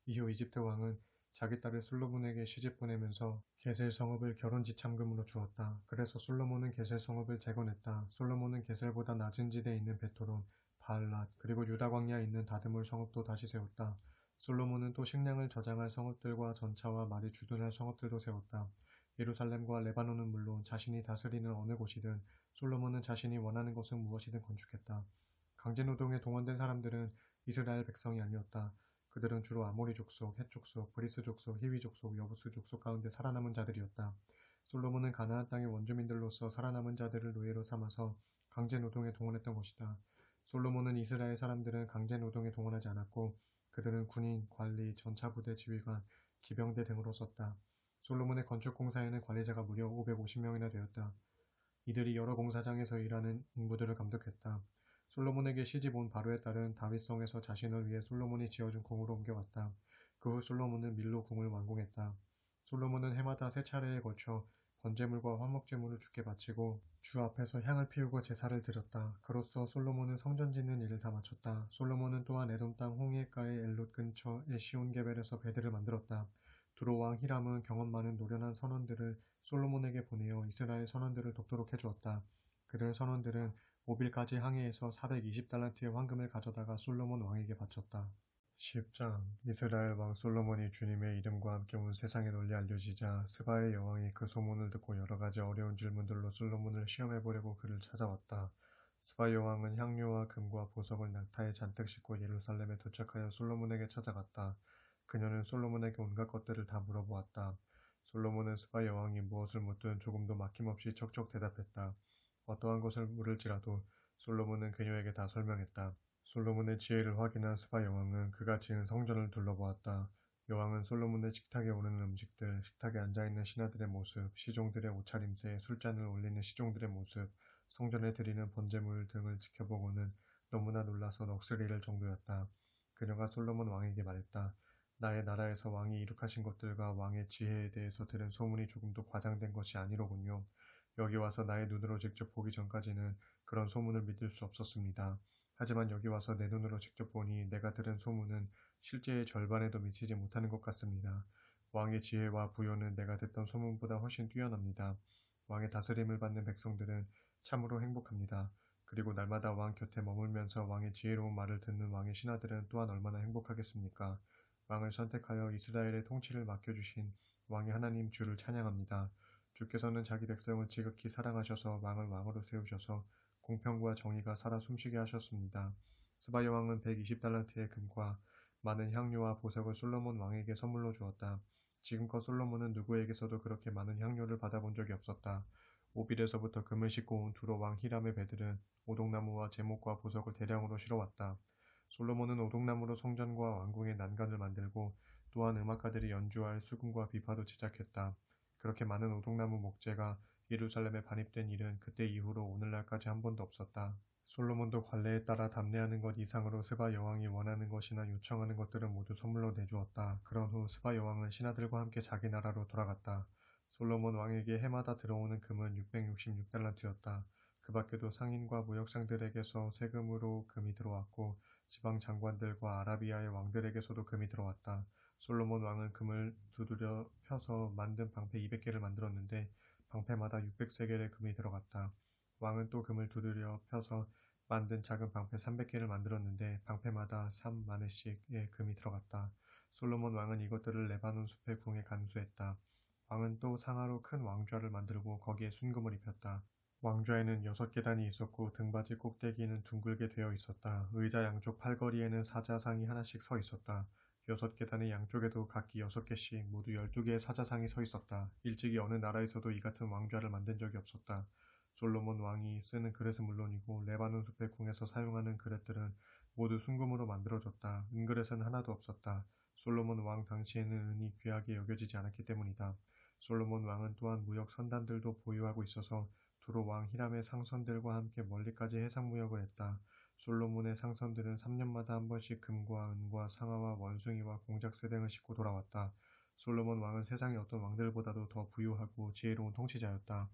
이후 이집트 왕은 자기 딸을 솔로몬에게 시집 보내면서 게셀 성읍을 결혼 지참금으로 주었다. 그래서 솔로몬은 게셀 성읍을 재건했다. 솔로몬은 게셀보다 낮은 지대에 있는 베토론, 바알랏, 그리고 유다 광야에 있는 다드몰 성읍도 다시 세웠다. 솔로몬은 또 식량을 저장할 성읍들과 전차와 말이 주둔할 성읍들도 세웠다. 예루살렘과 레바논은 물론 자신이 다스리는 어느 곳이든 솔로몬은 자신이 원하는 것은 무엇이든 건축했다. 강제노동에 동원된 사람들은 이스라엘 백성이 아니었다. 그들은 주로 아모리 족속, 헷 족속, 브리스 족속, 히위 족속, 여부스 족속 가운데 살아남은 자들이었다. 솔로몬은 가나안 땅의 원주민들로서 살아남은 자들을 노예로 삼아서 강제노동에 동원했던 것이다. 솔로몬은 이스라엘 사람들은 강제노동에 동원하지 않았고 그들은 군인, 관리, 전차부대 지휘관, 기병대 등으로 썼다. 솔로몬의 건축 공사에는 관리자가 무려 550명이나 되었다. 이들이 여러 공사장에서 일하는 인부들을 감독했다. 솔로몬에게 시집 온 바로의 딸은 다윗성에서 자신을 위해 솔로몬이 지어준 궁으로 옮겨갔다. 그 후 솔로몬은 밀로 궁을 완공했다. 솔로몬은 해마다 세 차례에 걸쳐 번제물과 화목제물을 주께 바치고 주 앞에서 향을 피우고 제사를 드렸다. 그로써 솔로몬은 성전 짓는 일을 다 마쳤다. 솔로몬은 또한 에돔 땅 홍해가의 엘롯 근처 에시온게벨에서 배들을 만들었다. 두로 왕 히람은 경험 많은 노련한 선원들을 솔로몬에게 보내어 이스라엘 선원들을 돕도록 해주었다. 그들 선원들은 오빌까지 항해해서 420달란트의 황금을 가져다가 솔로몬 왕에게 바쳤다. 10장 이스라엘 왕 솔로몬이 주님의 이름과 함께 온 세상에 널리 알려지자 스바의 여왕이 그 소문을 듣고 여러 가지 어려운 질문들로 솔로몬을 시험해보려고 그를 찾아왔다. 스바 여왕은 향료와 금과 보석을 낙타에 잔뜩 싣고 예루살렘에 도착하여 솔로몬에게 찾아갔다. 그녀는 솔로몬에게 온갖 것들을 다 물어보았다. 솔로몬은 스바 여왕이 무엇을 묻든 조금도 막힘없이 척척 대답했다. 어떠한 것을 물을지라도 솔로몬은 그녀에게 다 설명했다. 솔로몬의 지혜를 확인한 스바 여왕은 그가 지은 성전을 둘러보았다. 여왕은 솔로몬의 식탁에 오르는 음식들, 식탁에 앉아있는 신하들의 모습, 시종들의 옷차림새, 술잔을 올리는 시종들의 모습, 성전에 드리는 번제물 등을 지켜보고는 너무나 놀라서 넋을 잃을 정도였다. 그녀가 솔로몬 왕에게 말했다. 나의 나라에서 왕이 이룩하신 것들과 왕의 지혜에 대해서 들은 소문이 조금도 과장된 것이 아니로군요. 여기 와서 나의 눈으로 직접 보기 전까지는 그런 소문을 믿을 수 없었습니다. 하지만 여기 와서 내 눈으로 직접 보니 내가 들은 소문은 실제의 절반에도 미치지 못하는 것 같습니다. 왕의 지혜와 부요는 내가 듣던 소문보다 훨씬 뛰어납니다. 왕의 다스림을 받는 백성들은 참으로 행복합니다. 그리고 날마다 왕 곁에 머물면서 왕의 지혜로운 말을 듣는 왕의 신하들은 또한 얼마나 행복하겠습니까? 왕을 선택하여 이스라엘의 통치를 맡겨주신 왕의 하나님 주를 찬양합니다. 주께서는 자기 백성을 지극히 사랑하셔서 왕을 왕으로 세우셔서 공평과 정의가 살아 숨쉬게 하셨습니다. 스바 여왕은 120달란트의 금과 많은 향료와 보석을 솔로몬 왕에게 선물로 주었다. 지금껏 솔로몬은 누구에게서도 그렇게 많은 향료를 받아본 적이 없었다. 오빌에서부터 금을 싣고 온 두로 왕 히람의 배들은 오동나무와 제목과 보석을 대량으로 실어왔다. 솔로몬은 오동나무로 성전과 왕궁의 난간을 만들고 또한 음악가들이 연주할 수금과 비파도 제작했다. 그렇게 많은 오동나무 목재가 예루살렘에 반입된 일은 그때 이후로 오늘날까지 한 번도 없었다. 솔로몬도 관례에 따라 답례하는 것 이상으로 스바 여왕이 원하는 것이나 요청하는 것들은 모두 선물로 내주었다. 그런 후 스바 여왕은 신하들과 함께 자기 나라로 돌아갔다. 솔로몬 왕에게 해마다 들어오는 금은 666달란트였다. 그 밖에도 상인과 무역상들에게서 세금으로 금이 들어왔고 지방 장관들과 아라비아의 왕들에게서도 금이 들어왔다. 솔로몬 왕은 금을 두드려 펴서 만든 방패 200개를 만들었는데 방패마다 600세겔의 금이 들어갔다. 왕은 또 금을 두드려 펴서 만든 작은 방패 300개를 만들었는데 방패마다 3마네씩의 금이 들어갔다. 솔로몬 왕은 이것들을 레바논 숲의 궁에 간수했다. 왕은 또 상하로 큰 왕좌를 만들고 거기에 순금을 입혔다. 왕좌에는 6계단이 있었고 등받이 꼭대기는 둥글게 되어 있었다. 의자 양쪽 팔걸이에는 사자상이 하나씩 서 있었다. 6계단의 양쪽에도 각기 6개씩 모두 12개의 사자상이 서 있었다. 일찍이 어느 나라에서도 이 같은 왕좌를 만든 적이 없었다. 솔로몬 왕이 쓰는 그릇은 물론이고 레바논 숲의 궁에서 사용하는 그릇들은 모두 순금으로 만들어졌다. 은그릇은 하나도 없었다. 솔로몬 왕 당시에는 은이 귀하게 여겨지지 않았기 때문이다. 솔로몬 왕은 또한 무역 선단들도 보유하고 있어서 두로 왕 히람의 상선들과 함께 멀리까지 해상무역을 했다. 솔로몬의 상선들은 3년마다 한 번씩 금과 은과 상아와 원숭이와 공작새 등을 싣고 돌아왔다. 솔로몬 왕은 세상의 어떤 왕들보다도 더 부유하고 지혜로운 통치자였다.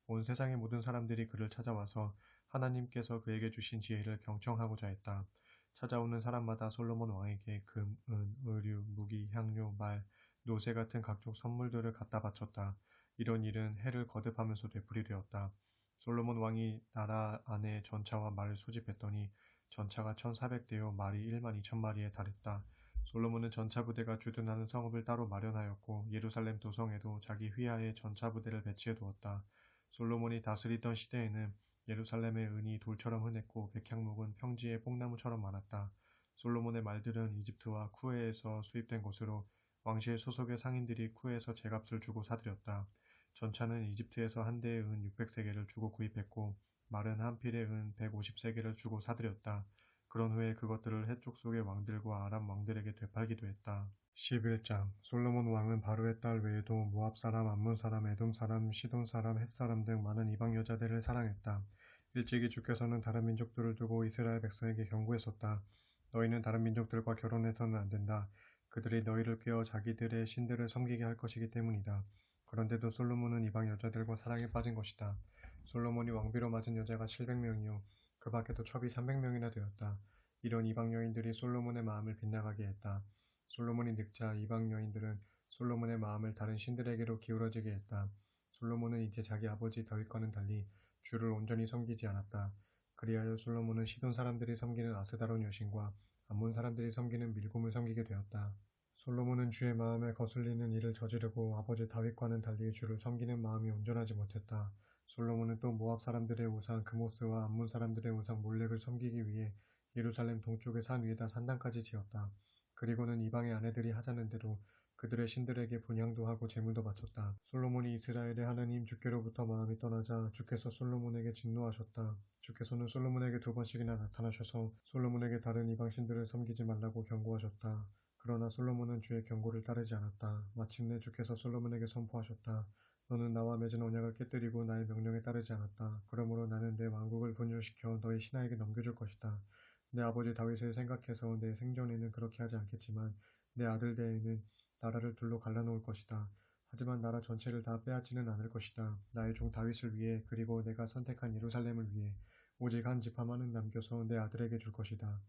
온 세상의 모든 사람들이 그를 찾아와서 하나님께서 그에게 주신 지혜를 경청하고자 했다. 찾아오는 사람마다 솔로몬 왕에게 금, 은, 의류, 무기, 향료, 말, 노새 같은 각종 선물들을 갖다 바쳤다. 이런 일은 해를 거듭하면서 되풀이되었다. 솔로몬 왕이 나라 안에 전차와 말을 소집했더니 전차가 1400대요 말이 12,000마리에 달했다. 솔로몬은 전차 부대가 주둔하는 성읍을 따로 마련하였고 예루살렘 도성에도 자기 휘하에 전차 부대를 배치해 두었다. 솔로몬이 다스리던 시대에는 예루살렘의 은이 돌처럼 흔했고 백향목은 평지의 뽕나무처럼 많았다. 솔로몬의 말들은 이집트와 쿠에에서 수입된 것으로 왕실 소속의 상인들이 쿠에에서 제값을 주고 사들였다. 전차는 이집트에서 한 대의 은 600세겔을 주고 구입했고 말은 한 필의 은 150세겔을 주고 사들였다. 그런 후에 그것들을 해쪽 속의 왕들과 아람 왕들에게 되팔기도 했다. 11장 솔로몬 왕은 바로의 딸 외에도 모압 사람, 암몬 사람, 에돔 사람, 시돈 사람, 헷 사람 등 많은 이방 여자들을 사랑했다. 일찍이 주께서는 다른 민족들을 두고 이스라엘 백성에게 경고했었다. 너희는 다른 민족들과 결혼해서는 안 된다. 그들이 너희를 꾀어 자기들의 신들을 섬기게 할 것이기 때문이다. 그런데도 솔로몬은 이방 여자들과 사랑에 빠진 것이다. 솔로몬이 왕비로 맞은 여자가 700명이요 그 밖에도 첩이 300명이나 되었다. 이런 이방 여인들이 솔로몬의 마음을 빗나가게 했다. 솔로몬이 늙자 이방 여인들은 솔로몬의 마음을 다른 신들에게로 기울어지게 했다. 솔로몬은 이제 자기 아버지 다윗과는 달리 주를 온전히 섬기지 않았다. 그리하여 솔로몬은 시돈 사람들이 섬기는 아스다론 여신과 암몬 사람들이 섬기는 밀곰을 섬기게 되었다. 솔로몬은 주의 마음에 거슬리는 일을 저지르고 아버지 다윗과는 달리 주를 섬기는 마음이 온전하지 못했다. 솔로몬은 또 모압 사람들의 우상 그모스와 암몬 사람들의 우상 몰렉을 섬기기 위해 예루살렘 동쪽의 산 위에다 산당까지 지었다. 그리고는 이방의 아내들이 하자는 대로 그들의 신들에게 분향도 하고 제물도 바쳤다. 솔로몬이 이스라엘의 하나님 주께로부터 마음이 떠나자 주께서 솔로몬에게 진노하셨다. 주께서는 솔로몬에게 2번씩이나 나타나셔서 솔로몬에게 다른 이방 신들을 섬기지 말라고 경고하셨다. 그러나 솔로몬은 주의 경고를 따르지 않았다. 마침내 주께서 솔로몬에게 선포하셨다. 너는 나와 맺은 언약을 깨뜨리고 나의 명령에 따르지 않았다. 그러므로 나는 내 왕국을 분열시켜 너희 신하에게 넘겨줄 것이다. 내 아버지 다윗을 생각해서 내 생전에는 그렇게 하지 않겠지만 내 아들 대에는 나라를 둘로 갈라놓을 것이다. 하지만 나라 전체를 다 빼앗지는 않을 것이다. 나의 종 다윗을 위해 그리고 내가 선택한 예루살렘을 위해 오직 한 지파만은 남겨서 내 아들에게 줄 것이다.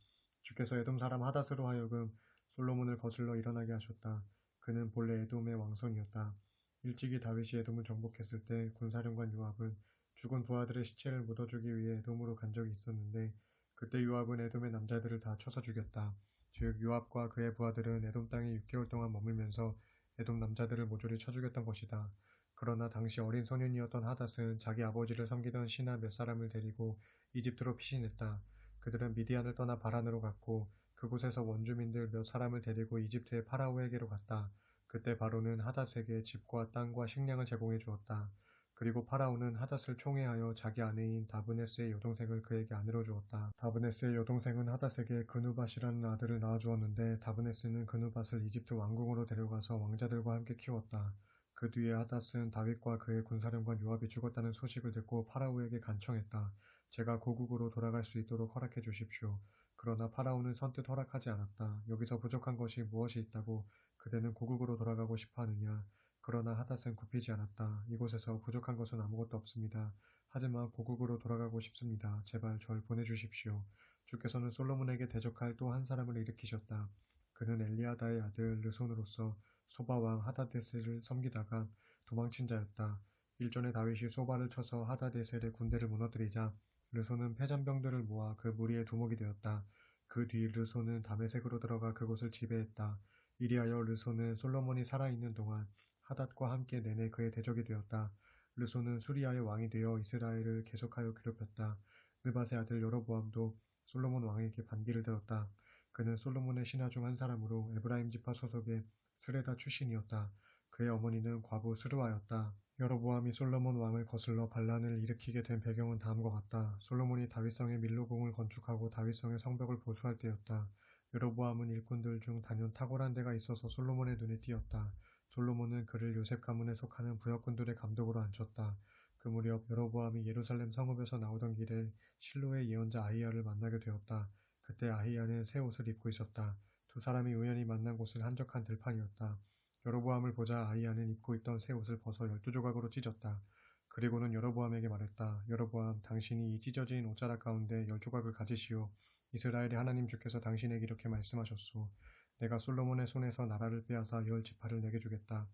주께서 에돔 사람 하닷으로 하여금 솔로몬을 거슬러 일어나게 하셨다. 그는 본래 에돔의 왕손이었다. 일찍이 다윗이 에돔을 정복했을 때 군사령관 요압은 죽은 부하들의 시체를 묻어주기 위해 에돔으로 간 적이 있었는데 그때 요압은 에돔의 남자들을 다 쳐서 죽였다. 즉 요압과 그의 부하들은 에돔 땅에 6개월 동안 머물면서 에돔 남자들을 모조리 쳐 죽였던 것이다. 그러나 당시 어린 소년이었던 하닷은 자기 아버지를 섬기던 신하 몇 사람을 데리고 이집트로 피신했다. 그들은 미디안을 떠나 바란으로 갔고 그곳에서 원주민들 몇 사람을 데리고 이집트의 파라오에게로 갔다. 그때 바로는 하닷에게 집과 땅과 식량을 제공해 주었다. 그리고 파라오는 하닷을 총애하여 자기 아내인 다브네스의 여동생을 그에게 아내로 주었다. 다브네스의 여동생은 하닷에게 그누밧이라는 아들을 낳아주었는데 다브네스는 그누밧을 이집트 왕궁으로 데려가서 왕자들과 함께 키웠다. 그 뒤에 하닷은 다윗과 그의 군사령관 요압이 죽었다는 소식을 듣고 파라오에게 간청했다. 제가 고국으로 돌아갈 수 있도록 허락해 주십시오. 그러나 파라오는 선뜻 허락하지 않았다. 여기서 부족한 것이 무엇이 있다고 그대는 고국으로 돌아가고 싶어 하느냐? 그러나 하닷은 굽히지 않았다. 이곳에서 부족한 것은 아무것도 없습니다. 하지만 고국으로 돌아가고 싶습니다. 제발 절 보내주십시오. 주께서는 솔로몬에게 대적할 또 한 사람을 일으키셨다. 그는 엘리아다의 아들 르손으로서 소바왕 하다데셀을 섬기다가 도망친 자였다. 일전에 다윗이 소바를 쳐서 하다데셀의 군대를 무너뜨리자 르손은 패잔병들을 모아 그 무리의 두목이 되었다. 그 뒤 르손은 다메섹으로 들어가 그곳을 지배했다. 이리하여 르손은 솔로몬이 살아있는 동안 하닷과 함께 내내 그의 대적이 되었다. 르손은 수리아의 왕이 되어 이스라엘을 계속하여 괴롭혔다. 느밧의 아들 여로보암도 솔로몬 왕에게 반기를 들었다. 그는 솔로몬의 신하 중 한 사람으로 에브라임 지파 소속의 스레다 출신이었다. 그의 어머니는 과부 스루아였다. 여로보암이 솔로몬 왕을 거슬러 반란을 일으키게 된 배경은 다음과 같다. 솔로몬이 다윗성에 밀로궁을 건축하고 다윗성의 성벽을 보수할 때였다. 여로보암은 일꾼들 중 단연 탁월한 데가 있어서 솔로몬의 눈에 띄었다. 솔로몬은 그를 요셉 가문에 속하는 부역군들의 감독으로 앉혔다. 그 무렵 여로보암이 예루살렘 성읍에서 나오던 길에 실로의 예언자 아히야를 만나게 되었다. 그때 아히야는 새 옷을 입고 있었다. 두 사람이 우연히 만난 곳은 한적한 들판이었다. 여로보암을 보자 아히야는 입고 있던 새 옷을 벗어 12조각으로 찢었다. 그리고는 여로보암에게 말했다. 여로보암, 당신이 이 찢어진 옷자락 가운데 10조각을 가지시오. 이스라엘의 하나님 주께서 당신에게 이렇게 말씀하셨소. 내가 솔로몬의 손에서 나라를 빼앗아 10지파를 내게 주겠다.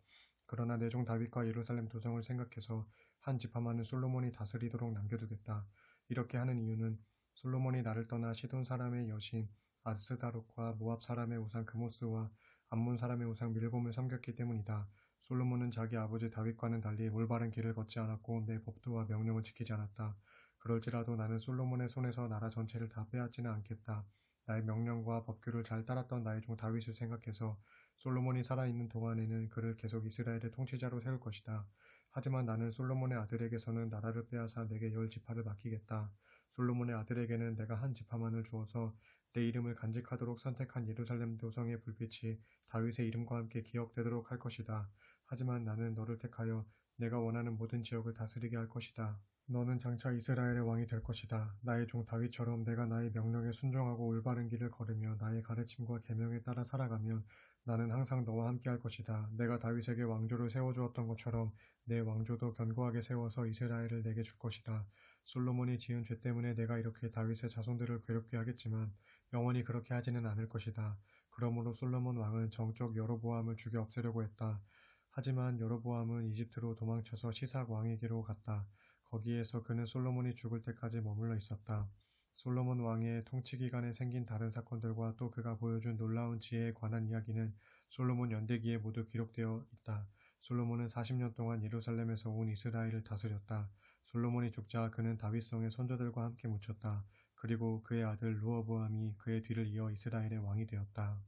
그러나 내 종 다윗과 예루살렘 도성을 생각해서 한 지파만은 솔로몬이 다스리도록 남겨두겠다. 이렇게 하는 이유는 솔로몬이 나를 떠나 시돈 사람의 여신 아스다롯과 모압 사람의 우상 그모스와 암몬 사람의 우상 밀곰을 섬겼기 때문이다. 솔로몬은 자기 아버지 다윗과는 달리 올바른 길을 걷지 않았고 내 법도와 명령을 지키지 않았다. 그럴지라도 나는 솔로몬의 손에서 나라 전체를 다 빼앗지는 않겠다. 나의 명령과 법규를 잘 따랐던 나의 종 다윗을 생각해서 솔로몬이 살아있는 동안에는 그를 계속 이스라엘의 통치자로 세울 것이다. 하지만 나는 솔로몬의 아들에게서는 나라를 빼앗아 내게 10지파를 맡기겠다. 솔로몬의 아들에게는 내가 한 지파만을 주어서 내 이름을 간직하도록 선택한 예루살렘 도성의 불빛이 다윗의 이름과 함께 기억되도록 할 것이다. 하지만 나는 너를 택하여 내가 원하는 모든 지역을 다스리게 할 것이다. 너는 장차 이스라엘의 왕이 될 것이다. 나의 종 다윗처럼 내가 나의 명령에 순종하고 올바른 길을 걸으며 나의 가르침과 계명에 따라 살아가면 나는 항상 너와 함께 할 것이다. 내가 다윗에게 왕조를 세워주었던 것처럼 내 왕조도 견고하게 세워서 이스라엘을 내게 줄 것이다. 솔로몬이 지은 죄 때문에 내가 이렇게 다윗의 자손들을 괴롭게 하겠지만 영원히 그렇게 하지는 않을 것이다. 그러므로 솔로몬 왕은 정적 여로보암을 죽여 없애려고 했다. 하지만 여로보암은 이집트로 도망쳐서 시삭 왕에게로 갔다. 거기에서 그는 솔로몬이 죽을 때까지 머물러 있었다. 솔로몬 왕의 통치 기간에 생긴 다른 사건들과 또 그가 보여준 놀라운 지혜에 관한 이야기는 솔로몬 연대기에 모두 기록되어 있다. 솔로몬은 40년 동안 예루살렘에서 온 이스라엘을 다스렸다. 솔로몬이 죽자 그는 다윗성의 손자들과 함께 묻혔다. 그리고 그의 아들 르호보암이 그의 뒤를 이어 이스라엘의 왕이 되었다.